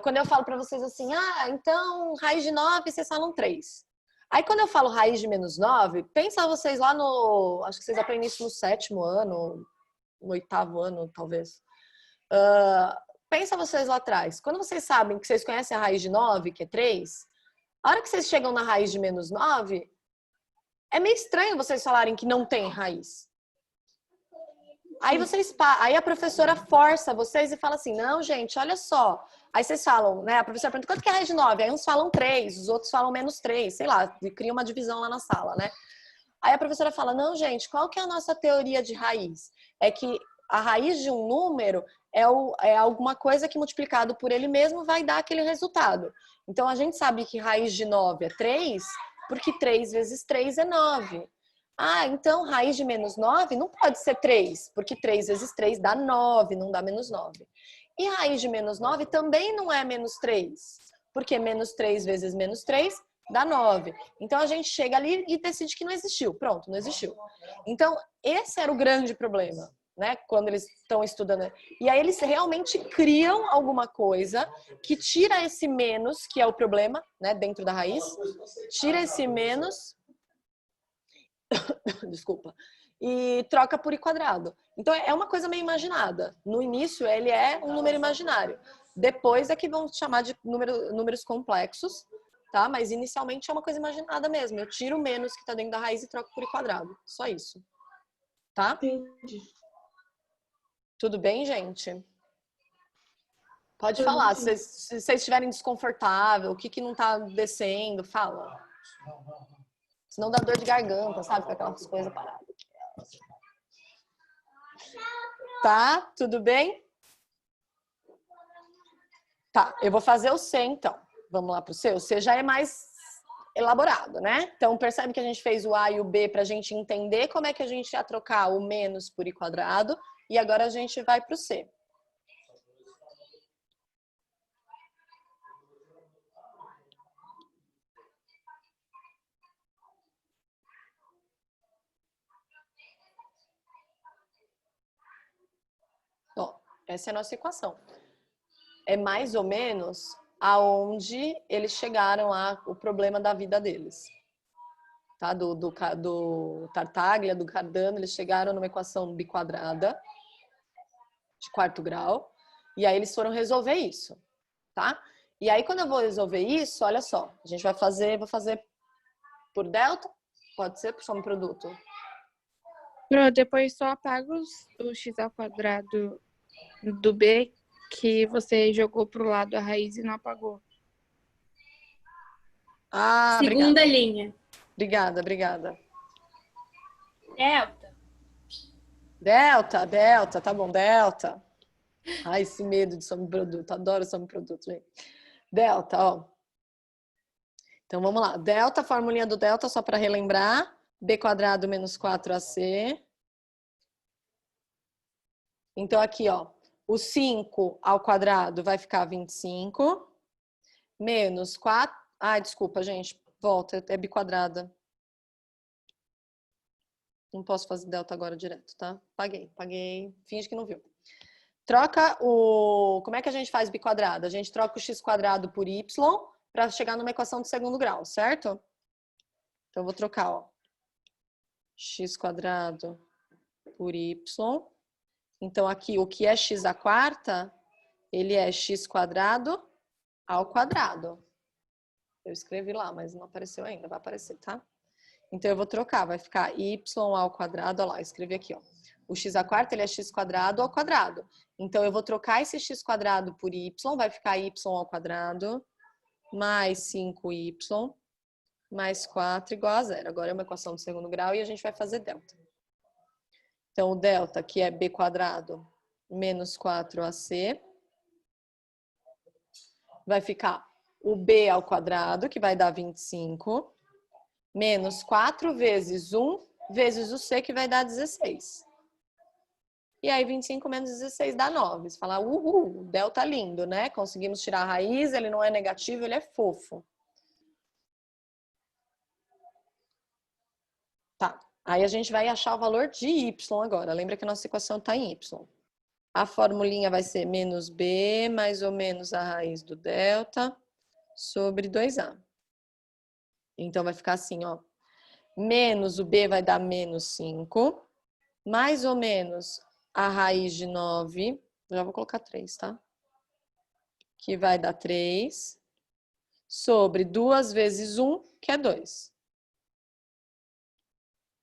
quando eu falo para vocês assim, então raiz de 9, vocês falam 3. Aí quando eu falo raiz de menos 9, pensa vocês lá no... Acho que vocês aprendem isso no 7º ano, no 8º ano, talvez. Pensa vocês lá atrás. Quando vocês sabem que vocês conhecem a raiz de 9, que é 3, A hora que vocês chegam na raiz de menos 9, é meio estranho vocês falarem que não tem raiz. Aí a professora força vocês e fala assim, não, gente, olha só. Aí vocês falam, né? A professora pergunta, quanto que é a raiz de 9? Aí uns falam 3, os outros falam menos 3, sei lá, e cria uma divisão lá na sala, né? Aí a professora fala, não, gente, qual que é a nossa teoria de raiz? É que a raiz de um número é alguma coisa que multiplicado por ele mesmo vai dar aquele resultado. Então a gente sabe que raiz de 9 é 3, porque 3 vezes 3 é 9. Ah, então raiz de menos 9 não pode ser 3, porque 3 vezes 3 dá 9, não dá menos 9. E raiz de menos 9 também não é menos 3, porque menos 3 vezes menos 3 dá 9. Então a gente chega ali e decide que não existiu. Pronto, não existiu. Então esse era o grande problema, né? Quando eles estão estudando. E aí eles realmente criam alguma coisa que tira esse menos, que é o problema, né? Dentro da raiz. Tira esse menos... Desculpa. E troca por i quadrado. Então é uma coisa meio imaginada. No início ele é um número imaginário. Depois é que vão chamar de números complexos, tá? Mas inicialmente é uma coisa imaginada mesmo. Eu tiro o menos que está dentro da raiz e troco por i quadrado. Só isso. Tá? Entendi. Tudo bem, gente? Pode falar. Se vocês estiverem desconfortável, o que não tá descendo, fala. Senão dá dor de garganta, sabe? Fica aquelas coisas paradas. Tá? Tudo bem? Tá, eu vou fazer o C, então. Vamos lá pro C. O C já é mais elaborado, né? Então, percebe que a gente fez o A e o B pra gente entender como é que a gente ia trocar o menos por i quadrado. E agora a gente vai pro C. Ó, essa é a nossa equação. É mais ou menos aonde eles chegaram lá, o problema da vida deles. Tá? Do Tartaglia, do Cardano, eles chegaram numa equação biquadrada de quarto grau, e aí eles foram resolver isso, tá? E aí quando eu vou resolver isso, olha só, a gente vou fazer por delta, pode ser por soma-produto. Pronto, depois só apaga o x ao quadrado do b que você jogou pro lado da raiz e não apagou. Ah, Segunda obrigada. linha. Obrigada. Delta. Delta, tá bom, delta. Ai, esse medo de soma-produto, adoro soma-produto, gente. Delta, ó. Então, vamos lá. Delta, formulinha do delta, só para relembrar. B quadrado menos 4AC. Então, aqui, ó. O 5 ao quadrado vai ficar 25. Menos 4... Ai, desculpa, gente. Volta, é biquadrada. Não posso fazer delta agora direto, tá? Paguei. Finge que não viu. Troca o... Como é que a gente faz biquadrada? A gente troca o x quadrado por y para chegar numa equação de segundo grau, certo? Então, eu vou trocar, ó. X quadrado por y. Então, aqui, o que é x à quarta, ele é x quadrado ao quadrado. Eu escrevi lá, mas não apareceu ainda. Vai aparecer, tá? Então, eu vou trocar. Vai ficar y ao quadrado. Olha lá, eu escrevi aqui, ó. O x à quarta, ele é x quadrado ao quadrado. Então, eu vou trocar esse x quadrado por y. Vai ficar y ao quadrado mais 5y mais 4 igual a 0. Agora é uma equação de segundo grau e a gente vai fazer delta. Então, o delta, que é b quadrado menos 4ac, vai ficar o b ao quadrado, que vai dar 25, menos 4 vezes 1 vezes o c, que vai dar 16. E aí, 25 menos 16 dá 9. Você fala, uhul, o delta lindo, né? Conseguimos tirar a raiz, ele não é negativo, ele é fofo. Tá. Aí a gente vai achar o valor de y agora. Lembra que a nossa equação está em y. A formulinha vai ser menos b mais ou menos a raiz do delta sobre 2a. Então, vai ficar assim, ó. Menos o b vai dar menos 5. Mais ou menos a raiz de 9. Já vou colocar 3, tá? Que vai dar 3. sobre 2 vezes 1, que é 2.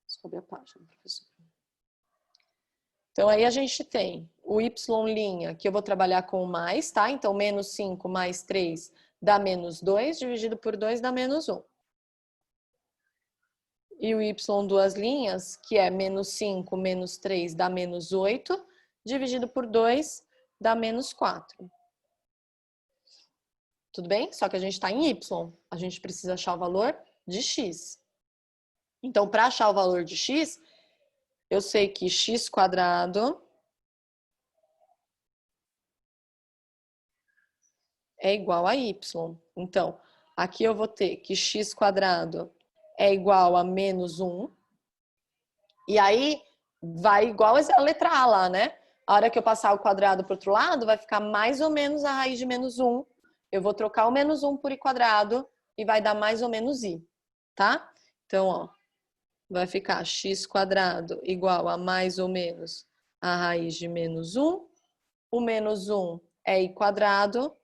Sobe a página, professor. Então, aí a gente tem o y', que eu vou trabalhar com o mais, tá? Então, menos 5 mais 3 dá menos 2, dividido por 2 dá menos 1. E o y duas linhas, que é menos 5 menos 3 dá menos 8, dividido por 2 dá menos 4. Tudo bem? Só que a gente está em y, a gente precisa achar o valor de x. Então, para achar o valor de x, eu sei que x quadrado é igual a y. Então, aqui eu vou ter que x quadrado é igual a menos 1. E aí, vai igual a letra A lá, né? A hora que eu passar o quadrado para o outro lado, vai ficar mais ou menos a raiz de menos 1. Eu vou trocar o menos 1 por i quadrado e vai dar mais ou menos i, tá? Então, ó, vai ficar x quadrado igual a mais ou menos a raiz de menos 1. O menos 1 é i quadrado,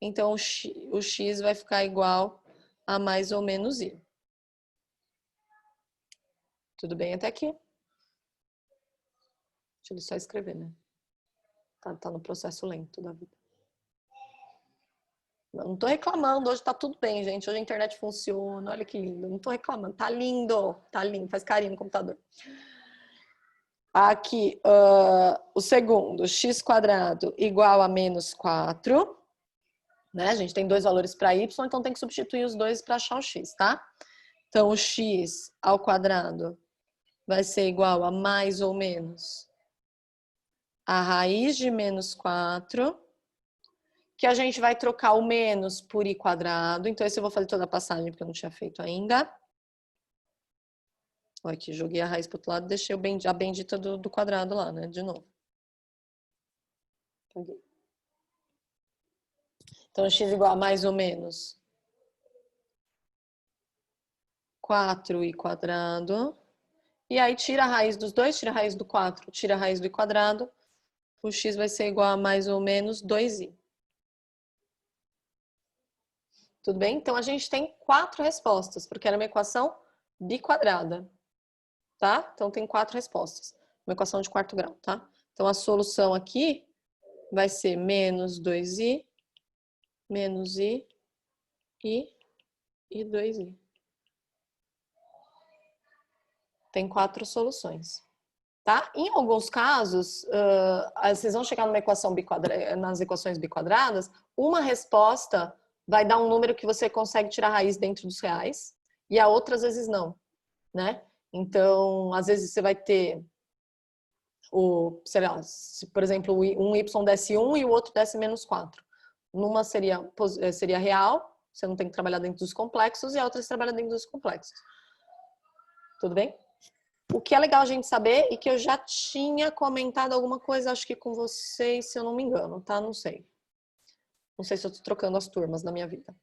então o x vai ficar igual a mais ou menos i. Tudo bem até aqui? Deixa ele só escrever, né? Tá no processo lento da vida. Não tô reclamando, hoje tá tudo bem, gente. Hoje a internet funciona, olha que lindo. Não tô reclamando, tá lindo, faz carinho no computador. Aqui, o segundo, x quadrado igual a menos 4. Né? A gente tem dois valores para y, então tem que substituir os dois para achar o x, tá? Então, o x ao quadrado vai ser igual a mais ou menos a raiz de menos 4, que a gente vai trocar o menos por i quadrado. Então, esse eu vou fazer toda a passagem, porque eu não tinha feito ainda. Olha aqui, joguei a raiz para o outro lado, deixei a bendita do quadrado lá, né? De novo. Então, x igual a mais ou menos 4i quadrado. E aí, tira a raiz dos dois, tira a raiz do 4, tira a raiz do i quadrado. O x vai ser igual a mais ou menos 2i. Tudo bem? Então, a gente tem 4 respostas, porque era uma equação biquadrada. Tá? Então, tem 4 respostas. Uma equação de quarto grau, tá? Então, a solução aqui vai ser menos 2i, menos i e 2i. Tem 4 soluções. Tá? Em alguns casos, vocês vão chegar numa equação nas equações biquadradas, uma resposta vai dar um número que você consegue tirar a raiz dentro dos reais, e a outra às vezes não, né? Então, às vezes você vai ter sei lá, se, por exemplo, um y desse 1 e o outro desse menos 4. Numa seria real, você não tem que trabalhar dentro dos complexos, e a outra você trabalha dentro dos complexos. Tudo bem? O que é legal a gente saber, e que eu já tinha comentado alguma coisa, acho que com vocês, se eu não me engano, tá? Não sei. Não sei se eu tô trocando as turmas na minha vida.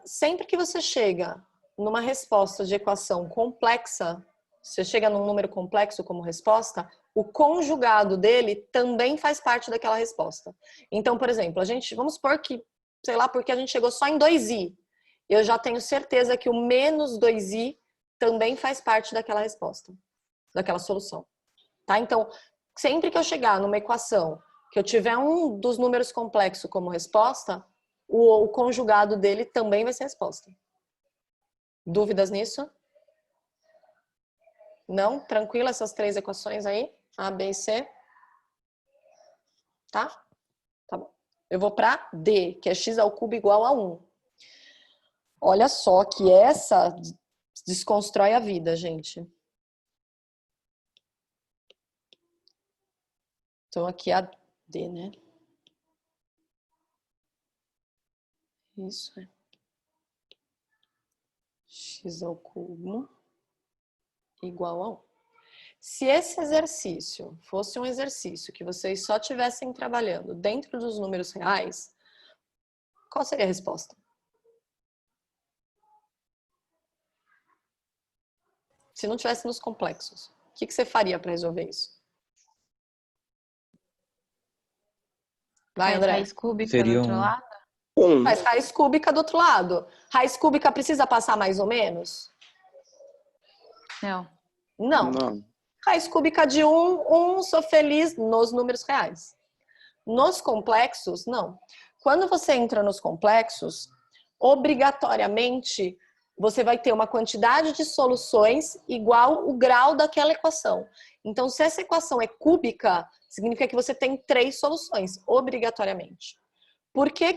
Sempre que você chega numa resposta de equação complexa, você chega num número complexo como resposta, o conjugado dele também faz parte daquela resposta. Então, por exemplo, vamos supor que, sei lá, porque a gente chegou só em 2i. Eu já tenho certeza que o menos 2i também faz parte daquela resposta, daquela solução. Tá? Então, sempre que eu chegar numa equação que eu tiver um dos números complexos como resposta, o conjugado dele também vai ser resposta. Dúvidas nisso? Não? Tranquilo essas 3 equações aí? A, B e C? Tá? Tá bom. Eu vou para D, que é x ao cubo igual a 1. Olha só que essa desconstrói a vida, gente. Então, aqui é a D, né? Isso é x ao cubo igual a 1. Se esse exercício fosse um exercício que vocês só estivessem trabalhando dentro dos números reais, qual seria a resposta? Se não tivesse nos complexos, o que você faria para resolver isso? Vai, André. Raiz cúbica do Seria outro lado? Faz raiz cúbica do outro lado. Raiz cúbica precisa passar mais ou menos? Não. Não. Raiz cúbica de 1, sou feliz nos números reais. Nos complexos, não. Quando você entra nos complexos, obrigatoriamente você vai ter uma quantidade de soluções igual o grau daquela equação. Então, se essa equação é cúbica, significa que você tem 3 soluções, obrigatoriamente. Por que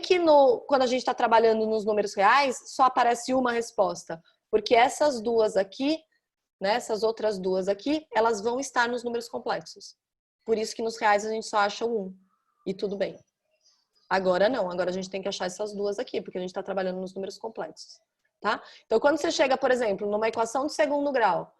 quando a gente está trabalhando nos números reais, só aparece uma resposta? Porque essas duas aqui, né, essas outras duas aqui, elas vão estar nos números complexos. Por isso que nos reais a gente só acha 1. E tudo bem. Agora não, agora a gente tem que achar essas duas aqui, porque a gente está trabalhando nos números complexos. Tá? Então, quando você chega, por exemplo, numa equação de segundo grau,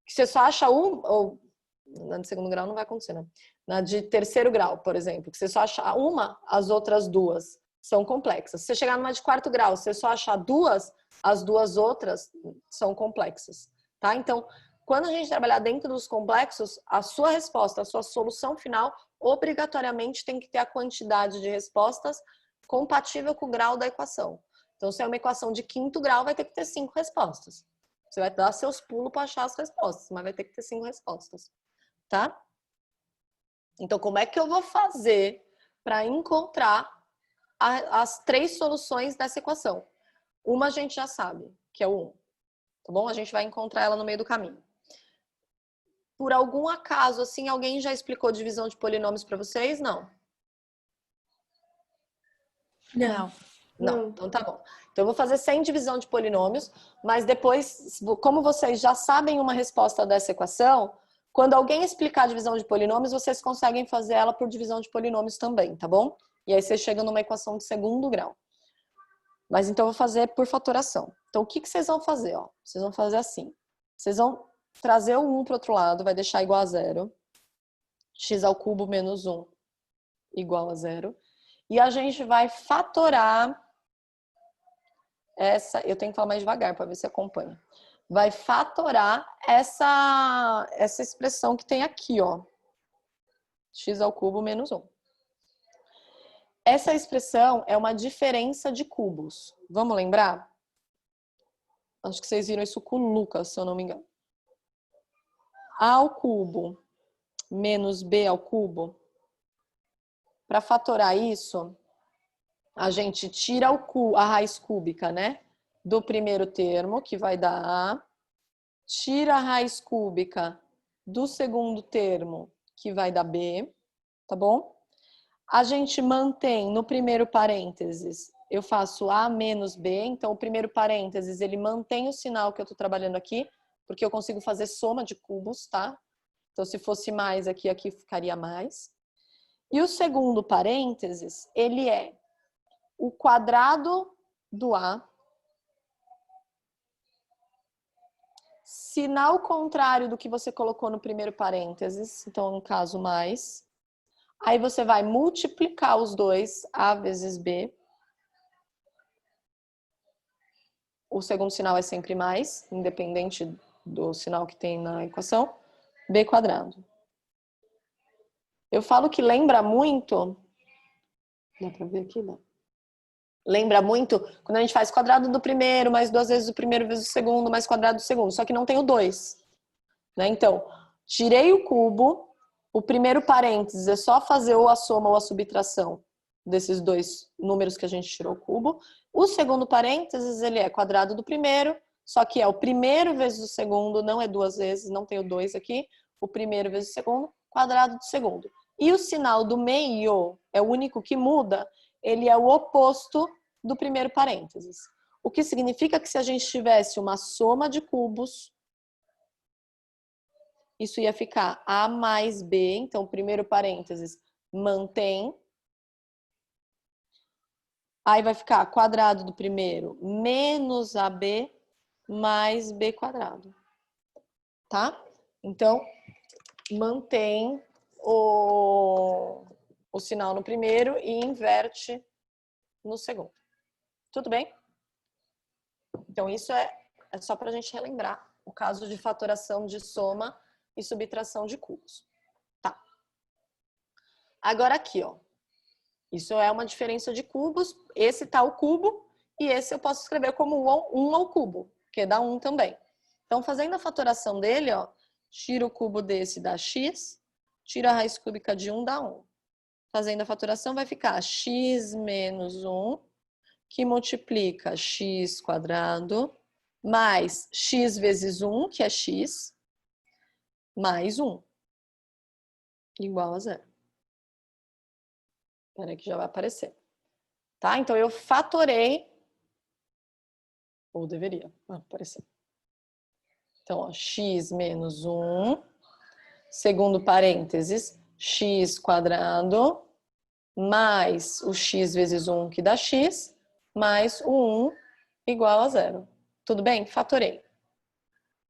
que você só acha ou na de segundo grau não vai acontecer, né? Na de terceiro grau, por exemplo, que você só acha uma, as outras duas são complexas. Se você chegar numa de quarto grau, você só achar duas, as duas outras são complexas. Tá? Então, quando a gente trabalhar dentro dos complexos, a sua resposta, a sua solução final, obrigatoriamente tem que ter a quantidade de respostas compatível com o grau da equação. Então, se é uma equação de quinto grau, vai ter que ter 5 respostas. Você vai dar seus pulos para achar as respostas, mas vai ter que ter 5 respostas. Tá? Então, como é que eu vou fazer para encontrar as 3 soluções dessa equação? Uma a gente já sabe, que é o 1. Tá bom? A gente vai encontrar ela no meio do caminho. Por algum acaso, assim, alguém já explicou divisão de polinômios para vocês? Não. Não. Não, então tá bom. Então eu vou fazer sem divisão de polinômios, mas depois, como vocês já sabem uma resposta dessa equação, quando alguém explicar a divisão de polinômios, vocês conseguem fazer ela por divisão de polinômios também, tá bom? E aí vocês chegam numa equação de segundo grau. Mas então eu vou fazer por fatoração. Então o que vocês vão fazer? Ó? Vocês vão fazer assim. Vocês vão trazer o 1 para o outro lado, vai deixar igual a 0. X ao cubo menos 1 igual a 0. E a gente vai fatorar essa... Eu tenho que falar mais devagar para ver se acompanha. Vai fatorar essa expressão que tem aqui, ó. X ao cubo menos 1. Essa expressão é uma diferença de cubos. Vamos lembrar? Acho que vocês viram isso com o Lucas, se eu não me engano. A ao cubo menos B ao cubo. Para fatorar isso, a gente tira a raiz cúbica, né? Do primeiro termo, que vai dar A. Tira a raiz cúbica do segundo termo, que vai dar B. Tá bom? A gente mantém no primeiro parênteses, eu faço A menos B. Então, o primeiro parênteses, ele mantém o sinal que eu estou trabalhando aqui, porque eu consigo fazer soma de cubos, tá? Então, se fosse mais aqui, aqui ficaria mais. E o segundo parênteses, ele é o quadrado do A, sinal contrário do que você colocou no primeiro parênteses, então, no caso, mais. Aí você vai multiplicar os dois, A vezes B. O segundo sinal é sempre mais, independente do sinal que tem na equação. B quadrado. Eu falo que lembra muito... Dá pra ver aqui? Dá. Lembra muito quando a gente faz quadrado do primeiro, mais 2 vezes o primeiro vezes o segundo, mais quadrado do segundo. Só que não tem o 2. Né? Então, tirei o cubo. O primeiro parênteses é só fazer ou a soma ou a subtração desses 2 números que a gente tirou o cubo. O segundo parênteses, ele é quadrado do primeiro, só que é o primeiro vezes o segundo, não é 2 vezes, não tem o 2 aqui. O primeiro vezes o segundo, quadrado do segundo. E o sinal do meio é o único que muda, ele é o oposto do primeiro parênteses. O que significa que se a gente tivesse uma soma de cubos, isso ia ficar A mais B, então primeiro parênteses mantém. Aí vai ficar quadrado do primeiro menos AB mais B quadrado. Tá? Então, mantém o sinal no primeiro e inverte no segundo. Tudo bem? Então, isso é só para a gente relembrar o caso de fatoração de soma e subtração de cubos. Tá. Agora aqui, ó. Isso é uma diferença de cubos. Esse tá o cubo e esse eu posso escrever como 1 ao cubo, que dá 1 também. Então, fazendo a fatoração dele, ó, tira o cubo desse, dá x, tira a raiz cúbica de 1, dá 1. Fazendo a fatoração vai ficar x menos 1, que multiplica x quadrado, mais x vezes 1, que é x, mais 1, igual a 0. Espera aí que já vai aparecer. Tá? Então, eu fatorei, ou deveria aparecer. Então, ó, x menos 1, segundo parênteses, x quadrado, mais o x vezes 1, que dá x, mais o 1 igual a 0. Tudo bem? Fatorei.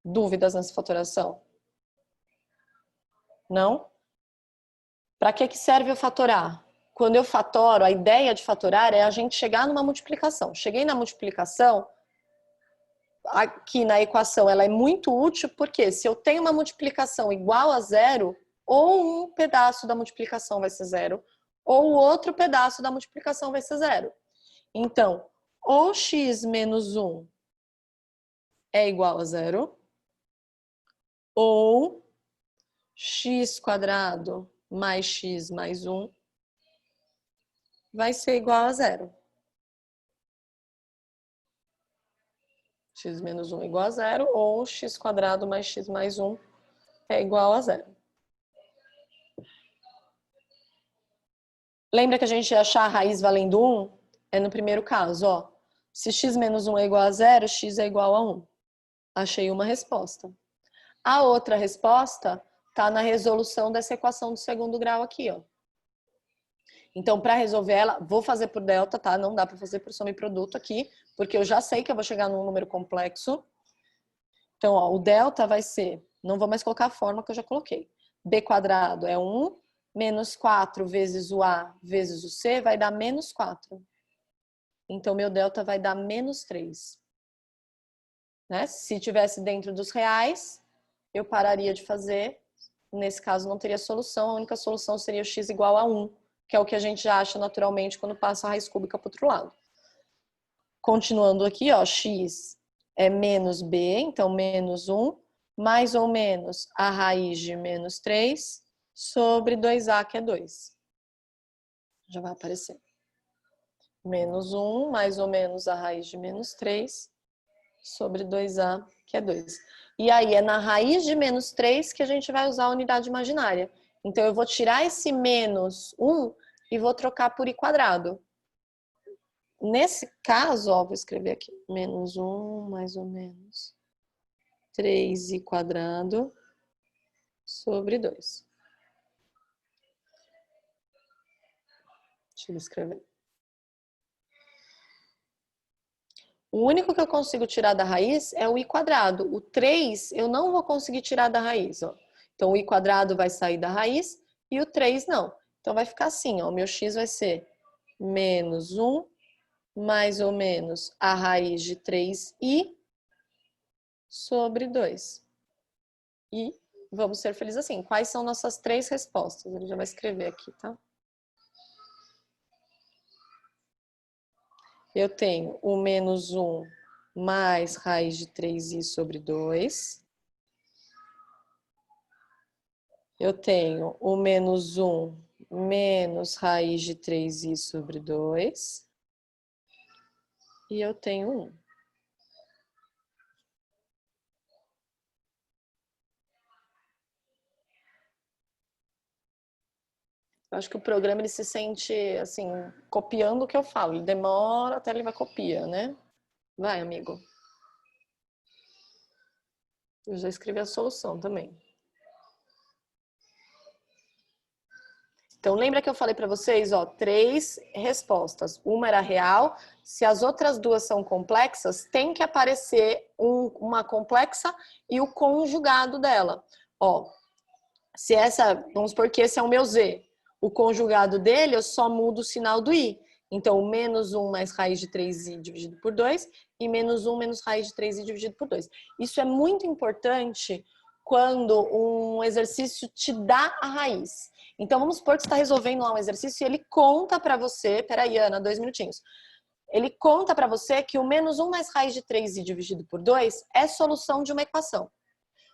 Dúvidas nessa fatoração? Não? Para que serve eu fatorar? Quando eu fatoro, a ideia de fatorar é a gente chegar numa multiplicação. Cheguei na multiplicação, aqui na equação ela é muito útil, porque se eu tenho uma multiplicação igual a 0, ou um pedaço da multiplicação vai ser 0, ou o outro pedaço da multiplicação vai ser 0. Então, ou x menos 1 é igual a 0, ou x quadrado mais x mais 1 vai ser igual a 0. X menos 1 é igual a 0, ou x quadrado mais x mais 1 é igual a 0. Lembra que a gente ia achar a raiz valendo 1? É no primeiro caso, ó. Se x menos 1 é igual a 0, x é igual a 1. Achei uma resposta. A outra resposta está na resolução dessa equação do segundo grau aqui, ó. Então, para resolver ela, vou fazer por delta, tá? Não dá para fazer por soma e produto aqui, porque eu já sei que eu vou chegar num número complexo. Então, ó, o delta vai ser, não vou mais colocar a forma que eu já coloquei. B quadrado é 1, menos 4 vezes o A vezes o C vai dar menos 4. Então, meu delta vai dar menos 3. Né? Se tivesse dentro dos reais, eu pararia de fazer. Nesse caso, não teria solução. A única solução seria o x igual a 1, que é o que a gente já acha naturalmente quando passa a raiz cúbica para o outro lado. Continuando aqui, ó, x é menos b, então menos 1, mais ou menos a raiz de menos 3 sobre 2a, que é 2. Já vai aparecer. Menos 1, mais ou menos a raiz de menos 3 sobre 2a, que é 2. E aí, é na raiz de menos 3 que a gente vai usar a unidade imaginária. Então, eu vou tirar esse menos 1 e vou trocar por i quadrado. Nesse caso, ó, vou escrever aqui. Menos 1, mais ou menos 3i quadrado sobre 2. Deixa eu escrever. O único que eu consigo tirar da raiz é o i quadrado. O 3 eu não vou conseguir tirar da raiz, ó. Então, o i quadrado vai sair da raiz e o 3 não. Então, vai ficar assim, ó. O meu x vai ser menos 1, mais ou menos a raiz de 3i sobre 2. E vamos ser felizes assim. Quais são nossas 3 respostas? Ele já vai escrever aqui, tá? Eu tenho o menos 1 mais raiz de 3i sobre 2. Eu tenho o menos 1 menos raiz de 3i sobre 2. E eu tenho 1. Eu acho que o programa ele se sente, assim, copiando o que eu falo. Ele demora até ele vai copiar, né? Vai, amigo. Eu já escrevi a solução também. Então, lembra que eu falei para vocês, ó, 3 respostas. Uma era real. Se as outras 2 são complexas, tem que aparecer uma complexa e o conjugado dela. Ó, se essa, vamos supor que esse é o meu z. O conjugado dele, eu só mudo o sinal do i. Então, menos 1 mais raiz de 3i dividido por 2 e menos 1 menos raiz de 3i dividido por 2. Isso é muito importante quando um exercício te dá a raiz. Então, vamos supor que você está resolvendo lá um exercício e ele conta para você... Peraí, Ana, 2 minutinhos. Ele conta para você que o menos 1 mais raiz de 3i dividido por 2 é solução de uma equação.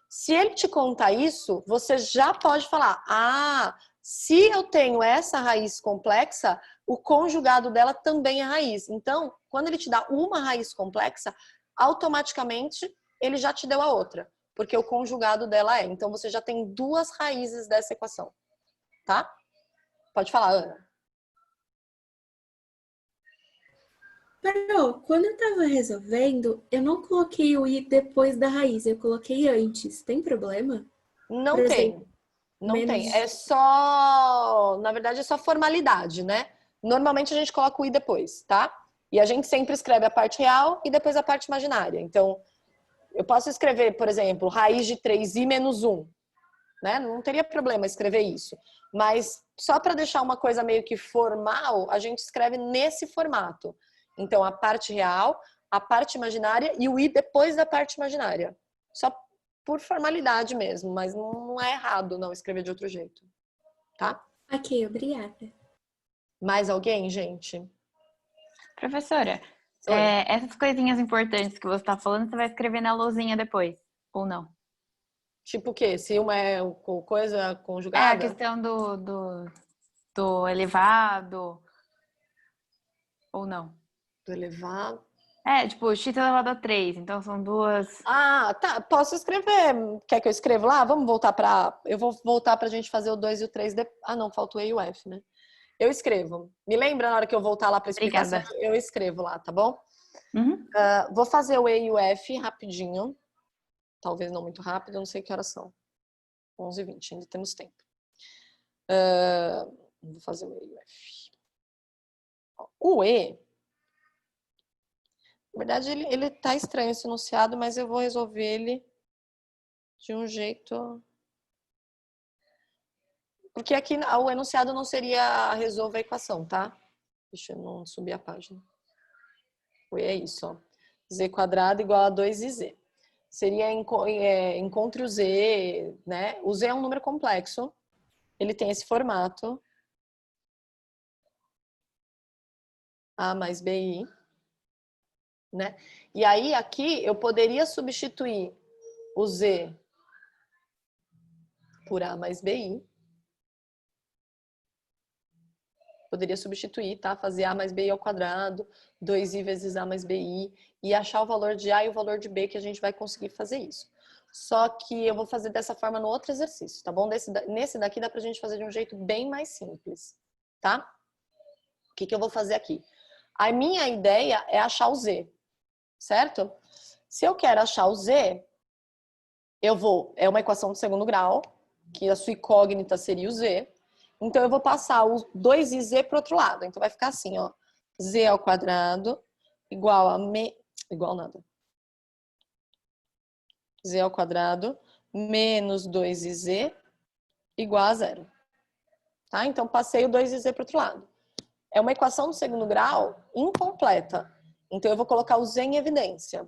Se ele te contar isso, você já pode falar, se eu tenho essa raiz complexa, o conjugado dela também é raiz. Então, quando ele te dá uma raiz complexa, automaticamente ele já te deu a outra, porque o conjugado dela é. Então, você já tem 2 raízes dessa equação, tá? Pode falar, Ana. Carol, quando eu tava resolvendo, eu não coloquei o i depois da raiz, eu coloquei antes. Tem problema? Não Por tem. exemplo, Não menos... tem. É só... Na verdade, é só formalidade, né? Normalmente a gente coloca o i depois, tá? E a gente sempre escreve a parte real e depois a parte imaginária. Então, eu posso escrever, por exemplo, raiz de 3i menos 1. Né? Não teria problema escrever isso. Mas só para deixar uma coisa meio que formal, a gente escreve nesse formato. Então, a parte real, a parte imaginária e o i depois da parte imaginária. Só por formalidade mesmo, mas não é errado não escrever de outro jeito. Tá? Ok, obrigada. Mais alguém, gente? Professora, essas coisinhas importantes que você está falando, você vai escrever na lousinha depois, ou não? Tipo o quê? Se uma é coisa A conjugada? questão do elevado, ou não? Do elevado. Tipo, x elevado a 3, então são duas... Tá. Posso escrever. Quer que eu escreva lá? Vamos voltar para... Eu vou voltar para a gente fazer o 2 e o 3. Não, falta o E e o F, né? Eu escrevo. Me lembra na hora que eu voltar lá para explicação? Obrigada. Eu escrevo lá, tá bom? Uhum. Vou fazer o E e o F rapidinho. Talvez não muito rápido, eu não sei que horas são. 11h20, ainda temos tempo. Vou fazer o E e o F. O E... Na verdade, ele tá estranho esse enunciado, mas eu vou resolver ele de um jeito... Porque aqui o enunciado não seria resolva a equação, tá? Deixa eu não subir a página. É isso, ó. Z² igual a 2iz. Seria encontre o Z, né? O Z é um número complexo. Ele tem esse formato. A mais BI. Né? E aí, aqui, eu poderia substituir o Z por A mais BI. Poderia substituir, tá? Fazer A mais BI ao quadrado, 2i vezes A mais BI, e achar o valor de A e o valor de B, que a gente vai conseguir fazer isso. Só que eu vou fazer dessa forma no outro exercício, tá bom? Nesse daqui dá pra gente fazer de um jeito bem mais simples, tá? O que eu vou fazer aqui? A minha ideia é achar o Z, certo? Se eu quero achar o Z, é uma equação de segundo grau, que a sua incógnita seria o Z. Então, eu vou passar o 2iz para o outro lado. Então, vai ficar assim, ó. Z ao quadrado igual a... Igual nada. Z ao quadrado menos 2iz igual a 0. Tá? Então, passei o 2iz para o outro lado. É uma equação do segundo grau incompleta. Então, eu vou colocar o Z em evidência.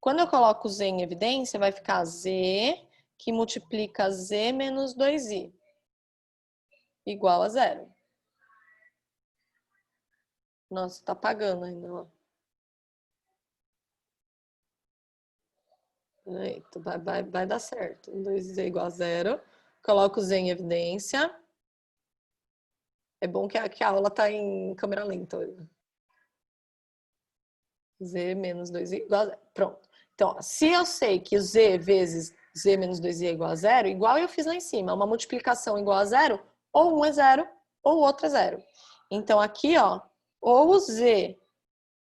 Quando eu coloco o Z em evidência, vai ficar Z que multiplica Z menos 2i. Igual a 0. Nossa, tá apagando ainda, ó. Eita, vai dar certo. 2z igual a 0. Coloco o Z em evidência. É bom que a aula tá em câmera lenta hoje. Z menos 2i igual a 0. Pronto. Então, ó, se eu sei que o Z vezes Z menos 2i é igual a 0, igual eu fiz lá em cima, uma multiplicação igual a 0, ou um é 0, ou o outro é 0. Então, aqui, ó, ou o Z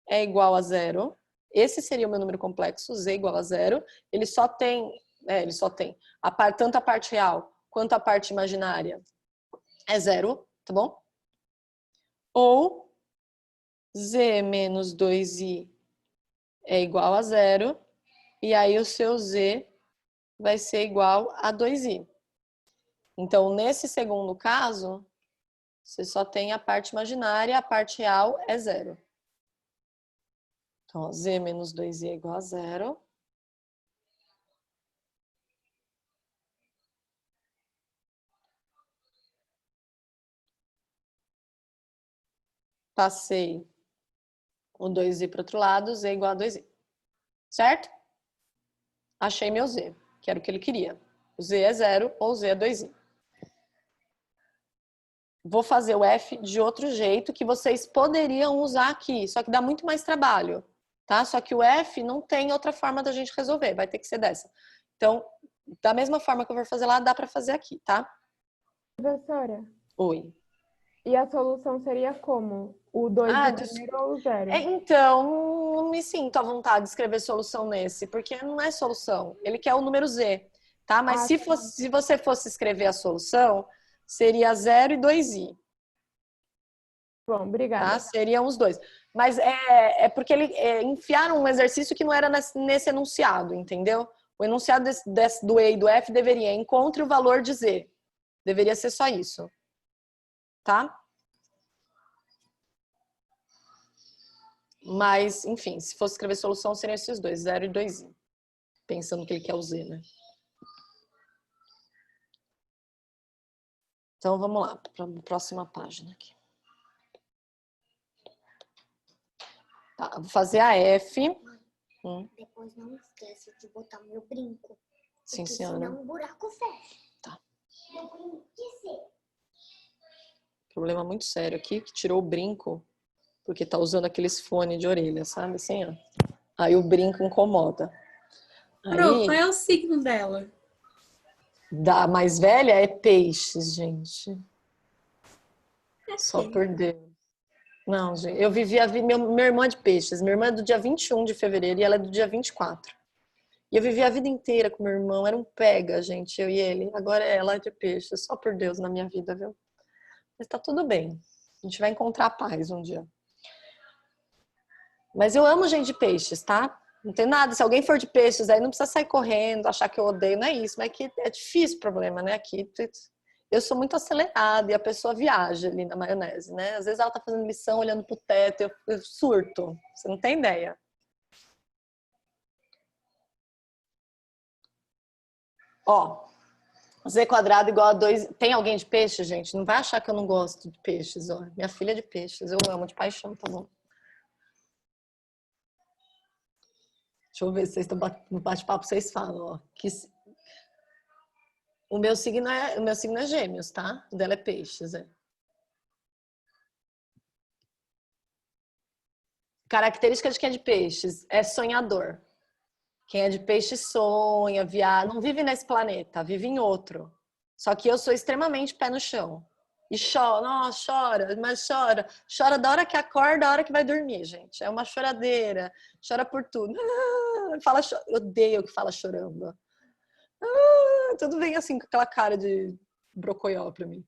é igual a 0, esse seria o meu número complexo, Z igual a 0, ele só tem tanto a parte real quanto a parte imaginária é 0, tá bom? Ou Z menos 2i é igual a 0, e aí o seu Z vai ser igual a 2i. Então, nesse segundo caso, você só tem a parte imaginária, a parte real é 0. Então, ó, Z menos 2i é igual a 0. Passei o 2i para o outro lado, z igual a 2i. Certo? Achei meu z, que era o que ele queria. O z é 0 ou o z é 2i. Vou fazer o f de outro jeito que vocês poderiam usar aqui, só que dá muito mais trabalho, tá? Só que o f não tem outra forma da gente resolver, vai ter que ser dessa. Então, da mesma forma que eu vou fazer lá, dá para fazer aqui, tá? Professora, Oi. e a solução seria como? O 2 primeiro ou o 0? Então, não me sinto à vontade de escrever solução nesse, porque não é solução. Ele quer o número z, tá? Mas se você fosse escrever a solução, seria 0 e 2i. Bom, obrigada. Tá? Seriam os dois. Mas é porque enfiaram um exercício que não era nesse enunciado, entendeu? O enunciado do E e do F deveria encontre o valor de Z. Deveria ser só isso. Tá? Mas, enfim, se fosse escrever solução, seriam esses dois, 0 e 2i. Pensando que ele quer o Z, né? Então, vamos lá, para a próxima página aqui. Tá, vou fazer a F. Depois não esquece de botar meu brinco. Sim, senhora. Senão o buraco fecha. Tá. Meu brinco de ser. Problema muito sério aqui, que tirou o brinco, porque tá usando aqueles fones de orelha, sabe? Assim, ó. Aí o brinco incomoda. Pro, qual é o signo dela? Da mais velha é peixes, gente. Só por Deus. Não, gente, eu vivi a vida. Meu irmão é de peixes. Minha irmã é do dia 21 de fevereiro e ela é do dia 24. E eu vivi a vida inteira com meu irmão. Era um pega, gente, eu e ele. Agora ela é de peixes. Só por Deus na minha vida, viu? Mas tá tudo bem. A gente vai encontrar paz um dia. Mas eu amo gente de peixes, tá? Não tem nada. Se alguém for de peixes, aí não precisa sair correndo, achar que eu odeio. Não é isso. Mas é que é difícil o problema, né? Aqui eu sou muito acelerada e a pessoa viaja ali na maionese, né? Às vezes ela tá fazendo lição, olhando pro teto, eu surto. Você não tem ideia. Ó, z quadrado igual a 2... Tem alguém de peixe, gente? Não vai achar que eu não gosto de peixes, ó. Minha filha é de peixes, eu amo de paixão, tá bom? Deixa eu ver se vocês estão no bate-papo, vocês falam, ó. O meu signo é gêmeos, tá? O dela é peixes, é. Característica de quem é de peixes é sonhador. Quem é de peixes sonha, viaja, não vive nesse planeta, vive em outro. Só que eu sou extremamente pé no chão. E chora, nossa, chora, mas chora. Chora da hora que acorda, da hora que vai dormir, gente. É uma choradeira. Chora por tudo. Fala, eu odeio que fala chorando. Tudo vem assim, com aquela cara de brocoió pra mim.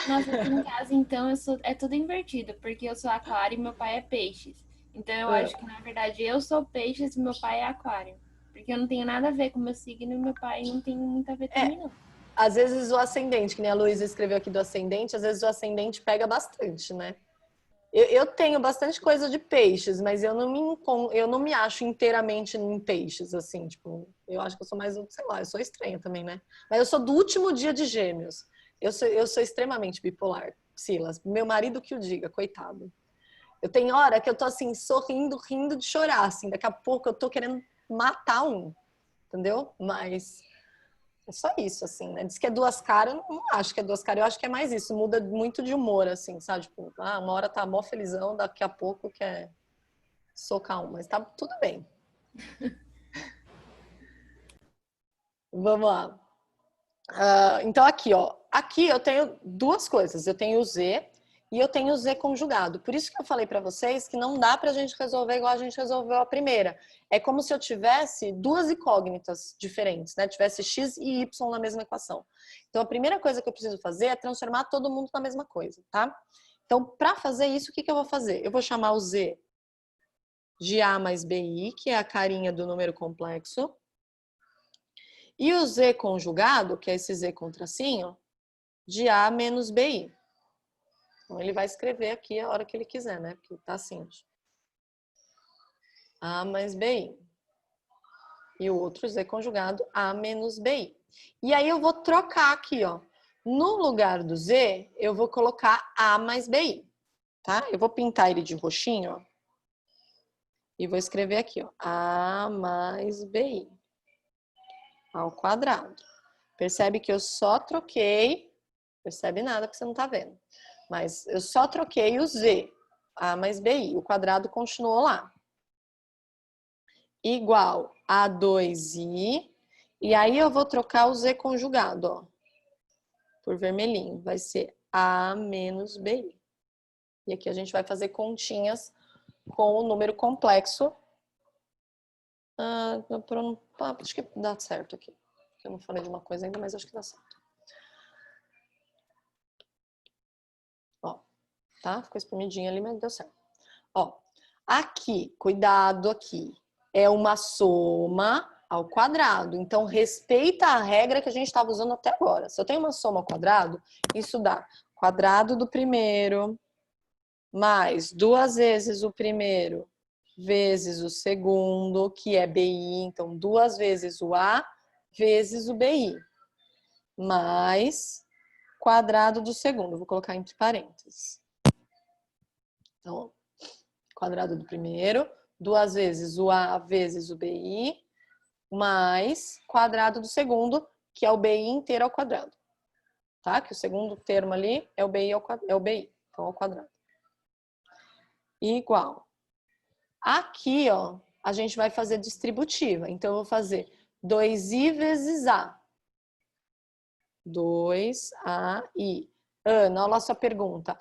Nossa, aqui em casa, então, é tudo invertido, porque eu sou aquário e meu pai é peixes. Então, eu acho que, na verdade, eu sou peixes e meu pai é aquário. Porque eu não tenho nada a ver com o meu signo e meu pai não tem muito a ver também, não. Às vezes o ascendente, que nem a Luísa escreveu aqui do ascendente, às vezes o ascendente pega bastante, né? Eu tenho bastante coisa de peixes, mas eu não me acho inteiramente em peixes, assim, tipo, eu acho que eu sou mais, sei lá, eu sou estranha também, né? Mas eu sou do último dia de gêmeos. Eu sou extremamente bipolar, Silas. Meu marido que o diga, coitado. Eu tenho hora que eu tô assim, sorrindo, rindo de chorar, assim, daqui a pouco eu tô querendo matar um, entendeu? Mas é só isso, assim, né? Diz que é duas caras, eu não acho que é duas caras, eu acho que é mais isso, muda muito de humor, assim, sabe? Tipo, uma hora tá mó felizão, daqui a pouco quer socar um, mas tá tudo bem. Vamos lá. Então aqui, ó, aqui eu tenho duas coisas, eu tenho o Z e eu tenho o Z conjugado. Por isso que eu falei pra vocês que não dá pra gente resolver igual a gente resolveu a primeira. É como se eu tivesse duas incógnitas diferentes, né? Tivesse X e Y na mesma equação. Então a primeira coisa que eu preciso fazer é transformar todo mundo na mesma coisa, tá? Então pra fazer isso, o que eu vou fazer? Eu vou chamar o Z de A mais BI, que é a carinha do número complexo. E o Z conjugado, que é esse Z com tracinho, de A menos BI. Então, ele vai escrever aqui a hora que ele quiser, né? Porque tá assim. A mais BI. E o outro Z conjugado, A menos BI. E aí eu vou trocar aqui, ó. No lugar do Z, eu vou colocar A mais BI. tá? Eu vou pintar ele de roxinho, ó. E vou escrever aqui, ó. A mais BI ao quadrado. Percebe que eu só troquei... Percebe nada que você não tá vendo. Mas eu só troquei o Z. A mais BI. O quadrado continuou lá. Igual a 2i. E aí eu vou trocar o Z conjugado, ó. Por vermelhinho. Vai ser A menos BI. E aqui a gente vai fazer continhas com o número complexo. Acho que dá certo aqui. Eu não falei de uma coisa ainda, mas acho que dá certo. Ó, tá? Ficou espremidinho ali, mas deu certo. Ó, aqui, cuidado aqui. É uma soma ao quadrado. Então, respeita a regra que a gente estava usando até agora. Se eu tenho uma soma ao quadrado, isso dá quadrado do primeiro mais 2 vezes o primeiro vezes o segundo, que é BI. Então, 2 vezes o A vezes o BI. Mais quadrado do segundo. Vou colocar entre parênteses. Então, quadrado do primeiro, 2 vezes o A vezes o BI, mais quadrado do segundo, que é o BI inteiro ao quadrado. Tá? Que o segundo termo ali é o BI, então ao quadrado. Igual. Aqui, ó, a gente vai fazer distributiva. Então, eu vou fazer 2i vezes A. 2AI. Ana, olha a sua pergunta.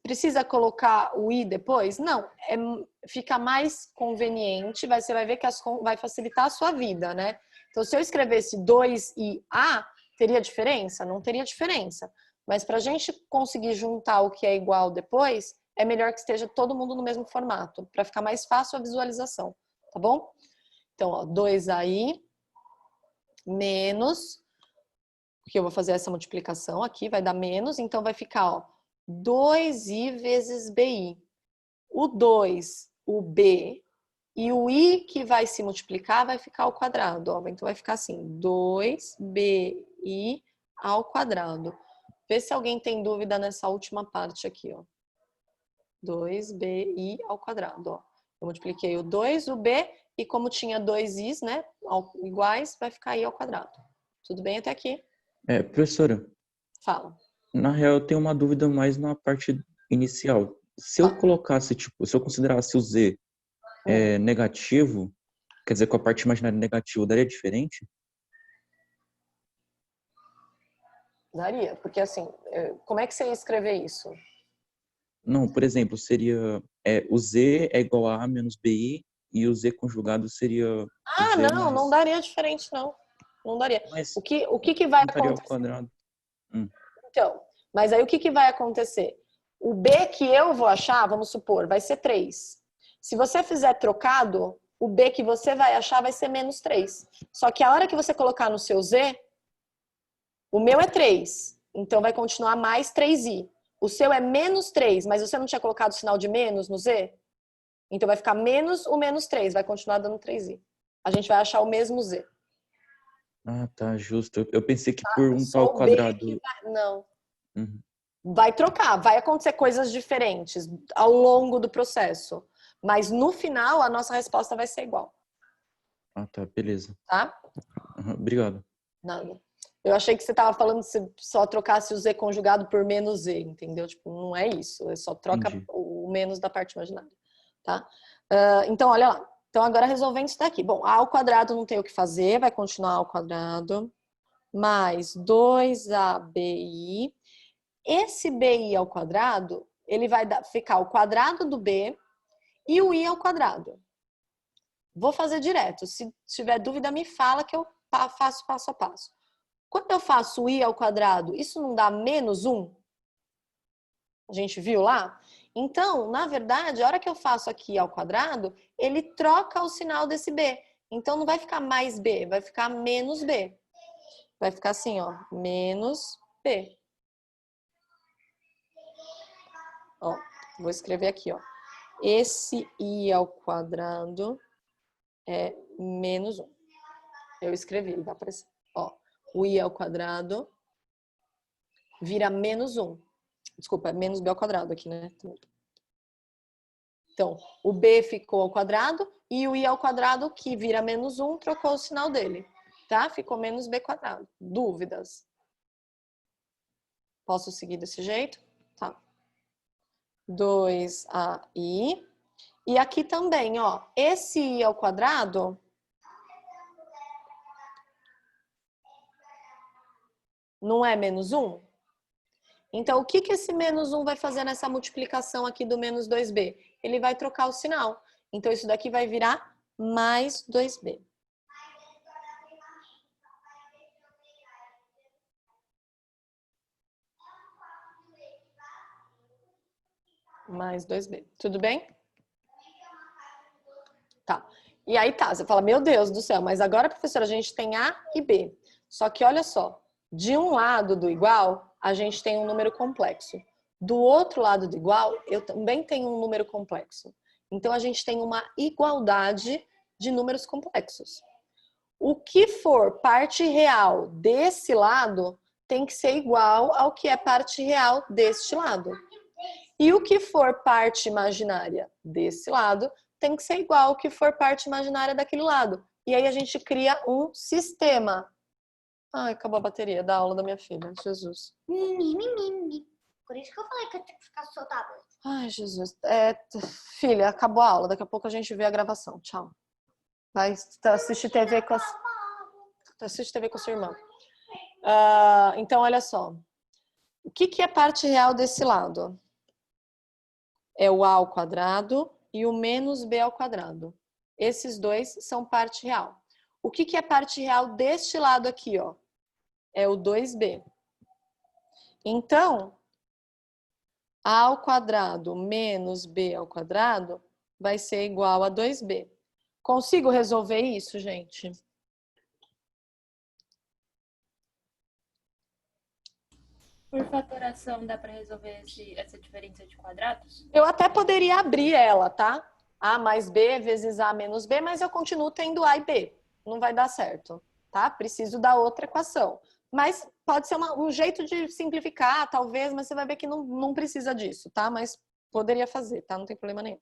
Precisa colocar o i depois? Não. Fica mais conveniente. Você vai ver que vai facilitar a sua vida, né? Então, se eu escrevesse 2IA, teria diferença? Não teria diferença. Mas para a gente conseguir juntar o que é igual depois, é melhor que esteja todo mundo no mesmo formato, para ficar mais fácil a visualização, tá bom? Então, ó, 2AI menos, porque eu vou fazer essa multiplicação aqui, vai dar menos, então vai ficar, ó, 2i vezes BI. O 2, o B, e o i que vai se multiplicar vai ficar ao quadrado, ó. Então vai ficar assim, 2BI ao quadrado. Vê se alguém tem dúvida nessa última parte aqui, ó. 2BI ao quadrado, ó. Eu multipliquei o 2, o B, e como tinha 2 i's, né, iguais, vai ficar i ao quadrado. Tudo bem até aqui? Professora. Fala. Na real, eu tenho uma dúvida mais na parte inicial. Se eu colocasse, tipo, se eu considerasse o Z negativo, quer dizer, com a parte imaginária negativa, daria diferente? Daria, porque assim, como é que você ia escrever isso? Não, por exemplo, seria o Z é igual a A menos BI e o Z conjugado seria Z não, não daria diferente, não. Não daria. Mas o que vai acontecer? Ao quadrado. Então, mas aí o que vai acontecer? O B que eu vou achar, vamos supor, vai ser 3. Se você fizer trocado, o B que você vai achar vai ser menos 3. Só que a hora que você colocar no seu Z, o meu é 3. Então vai continuar mais 3i. O seu é menos 3, mas você não tinha colocado o sinal de menos no Z? Então vai ficar menos o menos 3, vai continuar dando 3i. A gente vai achar o mesmo Z. Ah, tá, justo. Eu pensei que por um tal quadrado... Não. Uhum. Vai trocar, vai acontecer coisas diferentes ao longo do processo. Mas no final, a nossa resposta vai ser igual. Ah, tá, beleza. Tá? Uhum, obrigado. Nada. Eu achei que você estava falando se só trocasse o Z conjugado por menos Z, entendeu? Tipo, não é isso. É só troca o menos da parte imaginária. Tá? Então, olha lá. Então, agora resolvendo isso daqui. Bom, A ao quadrado não tem o que fazer, vai continuar ao quadrado. Mais 2ABI. Esse BI ao quadrado, ele vai ficar o quadrado do B e o I ao quadrado. Vou fazer direto. Se tiver dúvida, me fala que eu faço passo a passo. Quando eu faço o I ao quadrado, isso não dá menos 1? A gente viu lá? Então, na verdade, a hora que eu faço aqui ao quadrado, ele troca o sinal desse B. Então, não vai ficar mais B, vai ficar menos B. Vai ficar assim, ó, menos B. Ó, vou escrever aqui, ó. Esse I ao quadrado é menos 1. Eu escrevi, ele vai aparecer. Ó, o I ao quadrado vira menos 1. Desculpa, é menos B ao quadrado aqui, né? Então, o b ficou ao quadrado e o i ao quadrado, que vira menos 1, trocou o sinal dele. Tá? Ficou menos b quadrado. Dúvidas? Posso seguir desse jeito? Tá. 2ai. E aqui também, ó, esse i ao quadrado não é menos 1? Então, o que esse menos 1 vai fazer nessa multiplicação aqui do menos 2b? Ele vai trocar o sinal. Então, isso daqui vai virar mais 2b. Mais 2b. Tudo bem? Tá. E aí tá, você fala, meu Deus do céu, mas agora, professora, a gente tem A e B. Só que olha só, de um lado do igual, a gente tem um número complexo. Do outro lado do igual, eu também tenho um número complexo. Então, a gente tem uma igualdade de números complexos. O que for parte real desse lado tem que ser igual ao que é parte real deste lado. E o que for parte imaginária desse lado tem que ser igual ao que for parte imaginária daquele lado. E aí a gente cria um sistema. Ai, acabou a bateria da aula da minha filha. Jesus. Por isso que eu falei que eu tinha que ficar soltada. Ai, Jesus. Filha, acabou a aula. Daqui a pouco a gente vê a gravação. Tchau. Vai assistir TV com assiste TV com a sua irmã. Então, olha só. O que é parte real desse lado? É o a ao quadrado e o menos b ao quadrado. Esses dois são parte real. O que é parte real deste lado aqui, ó? É o 2b. Então, a ao quadrado menos b ao quadrado vai ser igual a 2b. Consigo resolver isso, gente? Por fatoração, dá para resolver essa diferença de quadrados? Eu até poderia abrir ela, tá? A mais B vezes A menos B, mas eu continuo tendo A e B. Não vai dar certo, tá? Preciso da outra equação. Mas pode ser um jeito de simplificar, talvez, mas você vai ver que não precisa disso, tá? Mas poderia fazer, tá? Não tem problema nenhum.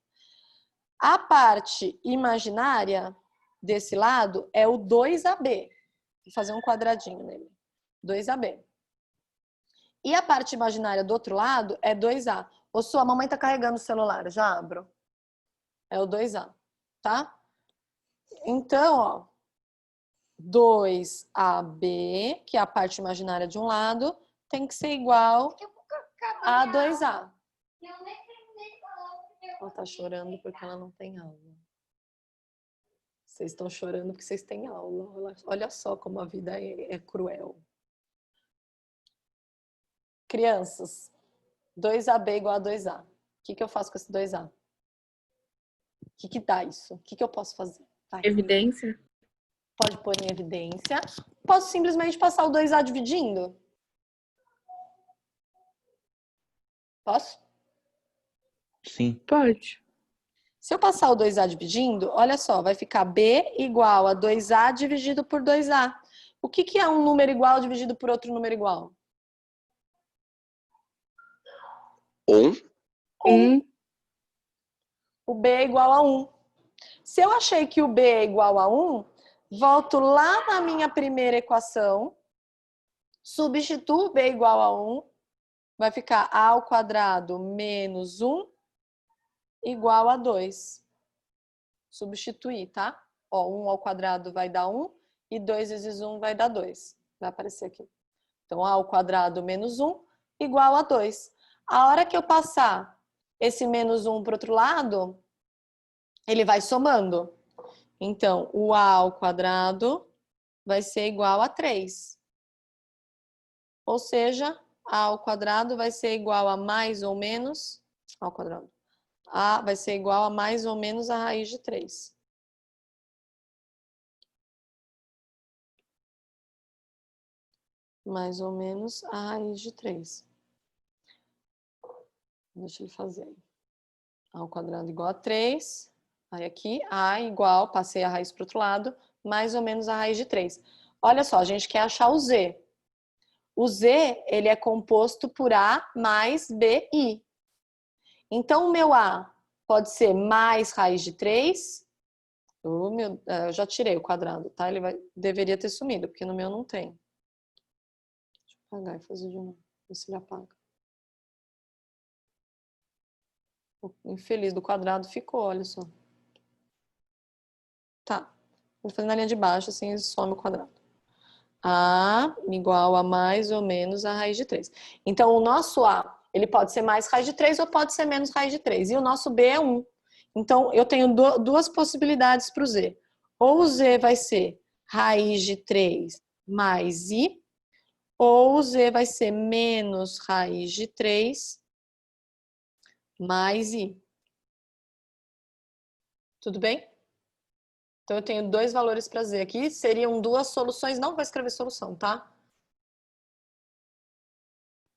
A parte imaginária desse lado é o 2AB. Vou fazer um quadradinho nele. 2AB. E a parte imaginária do outro lado é 2A. Ô, Su, a mamãe tá carregando o celular, já abro. É o 2A, tá? Então, ó, 2AB, que é a parte imaginária de um lado, tem que ser igual a 2A. Ela tá chorando porque ela não tem aula. Vocês estão chorando porque vocês têm aula. Olha só como a vida é cruel. Crianças, 2AB igual a 2A. O que eu faço com esse 2A? O que dá isso? O que eu posso fazer? Vai. Evidência? Pode pôr em evidência. Posso simplesmente passar o 2A dividindo? Posso? Sim. Pode. Se eu passar o 2A dividindo, olha só, vai ficar B igual a 2A dividido por 2A. O que é um número igual dividido por outro número igual? 1. O B é igual a 1. Se eu achei que o B é igual a 1, volto lá na minha primeira equação, substituo o B igual a 1, vai ficar A ao quadrado menos 1 igual a 2. Substituir, tá? Ó, 1 ao quadrado vai dar 1 e 2 vezes 1 vai dar 2. Vai aparecer aqui. Então, A ao quadrado menos 1 igual a 2. A hora que eu passar esse menos 1 para o outro lado, ele vai somando. Então, o A ao quadrado vai ser igual a 3. Ou seja, A ao quadrado vai ser igual a mais ou menos... ao quadrado. A vai ser igual a mais ou menos a raiz de 3. Mais ou menos a raiz de 3. Deixa ele fazer aí. A ao quadrado igual a 3. Aí aqui, A igual, passei a raiz para o outro lado, mais ou menos a raiz de 3. Olha só, a gente quer achar o Z. O Z, ele é composto por A mais BI. Então, o meu A pode ser mais raiz de 3. Eu já tirei o quadrado, tá? Deveria ter sumido, porque no meu não tem. Deixa eu apagar e fazer de novo. Ver se ele apaga. O infeliz do quadrado ficou, olha só. Tá. Vou fazer na linha de baixo, assim, some o quadrado. A igual a mais ou menos a raiz de 3. Então, o nosso A, ele pode ser mais raiz de 3 ou pode ser menos raiz de 3. E o nosso B é 1. Então, eu tenho duas possibilidades para o Z. Ou o Z vai ser raiz de 3 mais I, ou o Z vai ser menos raiz de 3 mais I. Tudo bem? Então, eu tenho dois valores para Z aqui. Seriam duas soluções. Não vou escrever solução, tá?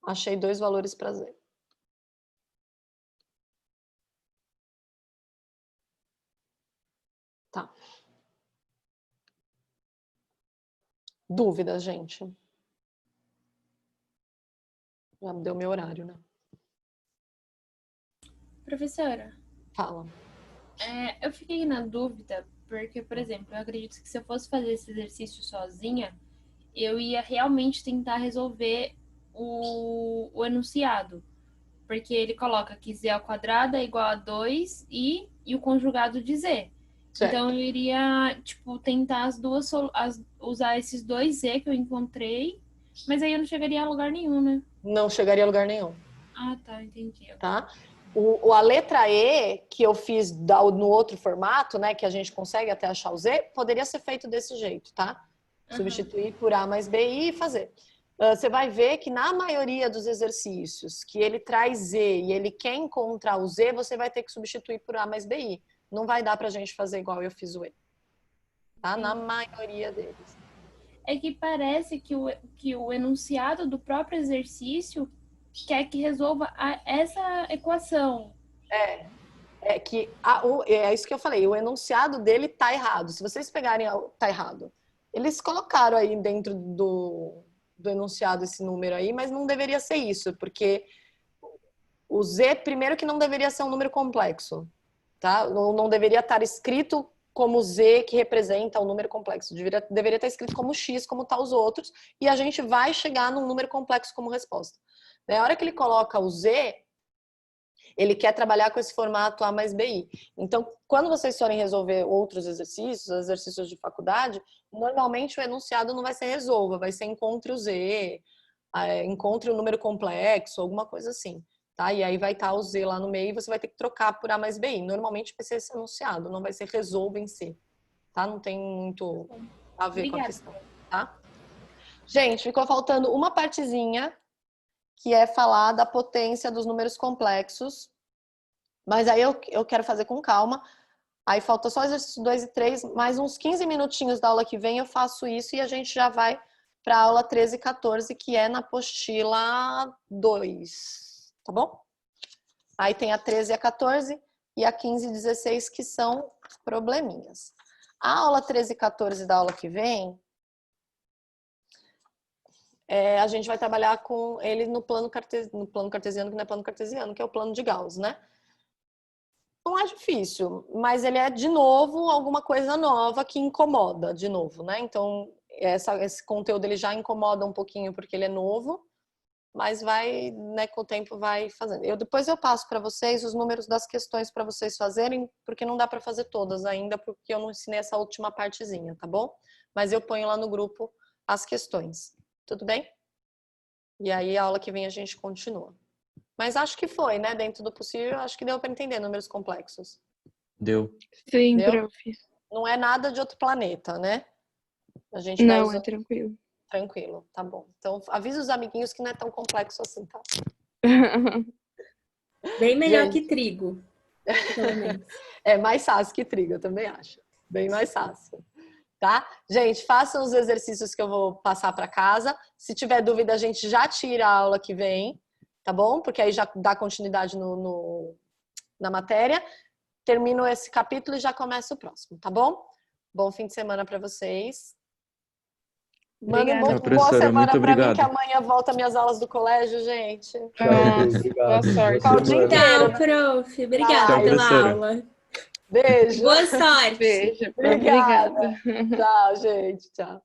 Achei dois valores para Z. Tá. Dúvidas, gente? Já deu meu horário, né? Professora. Fala. Eu fiquei na dúvida, porque, por exemplo, eu acredito que se eu fosse fazer esse exercício sozinha, eu ia realmente tentar resolver o enunciado. Porque ele coloca que z ao quadrado é igual a 2i e o conjugado de z. Certo. Então, eu iria, tipo, tentar usar esses dois z que eu encontrei, mas aí eu não chegaria a lugar nenhum, né? Não chegaria a lugar nenhum. Ah, tá, entendi. Tá? A letra E, que eu fiz no outro formato, né, que a gente consegue até achar o Z, poderia ser feito desse jeito, tá? Substituir por A mais BI e fazer. Você vai ver que na maioria dos exercícios que ele traz Z e ele quer encontrar o Z, você vai ter que substituir por A mais BI. Não vai dar pra gente fazer igual eu fiz o E. Tá? Na maioria deles. É que parece que o enunciado do próprio exercício quer que resolva essa equação. É isso que eu falei, o enunciado dele tá errado. Se vocês pegarem, tá errado. Eles colocaram aí dentro do enunciado esse número aí, mas não deveria ser isso, porque o Z, primeiro que não deveria ser um número complexo, tá? Não deveria estar escrito como Z que representa um número complexo. Deveria estar escrito como X, como tá os outros, e a gente vai chegar num número complexo como resposta. Na hora que ele coloca o Z, ele quer trabalhar com esse formato A mais BI. Então, quando vocês forem resolver outros exercícios de faculdade, normalmente o enunciado não vai ser resolva, vai ser encontre o Z, encontre o número complexo, alguma coisa assim. Tá? E aí vai estar o Z lá no meio e você vai ter que trocar por A mais BI. Normalmente vai ser esse enunciado, não vai ser resolva em si. Tá? Não tem muito a ver com a questão. Tá? Gente, ficou faltando uma partezinha, que é falar da potência dos números complexos. Mas aí eu quero fazer com calma. Aí falta só exercício 2 e 3, mais uns 15 minutinhos da aula que vem eu faço isso e a gente já vai para a aula 13 e 14, que é na apostila 2, tá bom? Aí tem a 13 e a 14 e a 15 e 16, que são probleminhas. A aula 13 e 14 da aula que vem, a gente vai trabalhar com ele no plano cartesiano, que não é plano cartesiano, que é o plano de Gauss, né? Não é difícil, mas ele é, de novo, alguma coisa nova que incomoda, de novo, né? Então, esse conteúdo ele já incomoda um pouquinho porque ele é novo, mas vai, né, com o tempo vai fazendo. Depois eu passo para vocês os números das questões para vocês fazerem, porque não dá para fazer todas ainda, porque eu não ensinei essa última partezinha, tá bom? Mas eu ponho lá no grupo as questões. Tudo bem? E aí, a aula que vem a gente continua. Mas acho que foi, né? Dentro do possível, acho que deu para entender números complexos. Deu. Sim, Deu? prof. Não é nada de outro planeta, né? A gente não, vai usar... é tranquilo. Tranquilo, tá bom. Então, avisa os amiguinhos que não é tão complexo assim, tá? Bem melhor que trigo, pelo menos. É mais fácil que trigo, eu também acho. Bem mais fácil. Tá? Gente, façam os exercícios que eu vou passar para casa. Se tiver dúvida, a gente já tira a aula que vem, tá bom? Porque aí já dá continuidade na matéria. Termino esse capítulo e já começo o próximo, tá bom? Bom fim de semana para vocês. Mandem Obrigada. boa professora, semana muito pra mim, que obrigado. amanhã volta minhas aulas do colégio, gente. Nossa, boa Obrigado. sorte. Ficar o dia inteiro. Tchau, prof. Obrigada Tchau, pela professora. aula. Beijo. Boa sorte. Beijo. Obrigada. Obrigada. Tchau, gente. Tchau.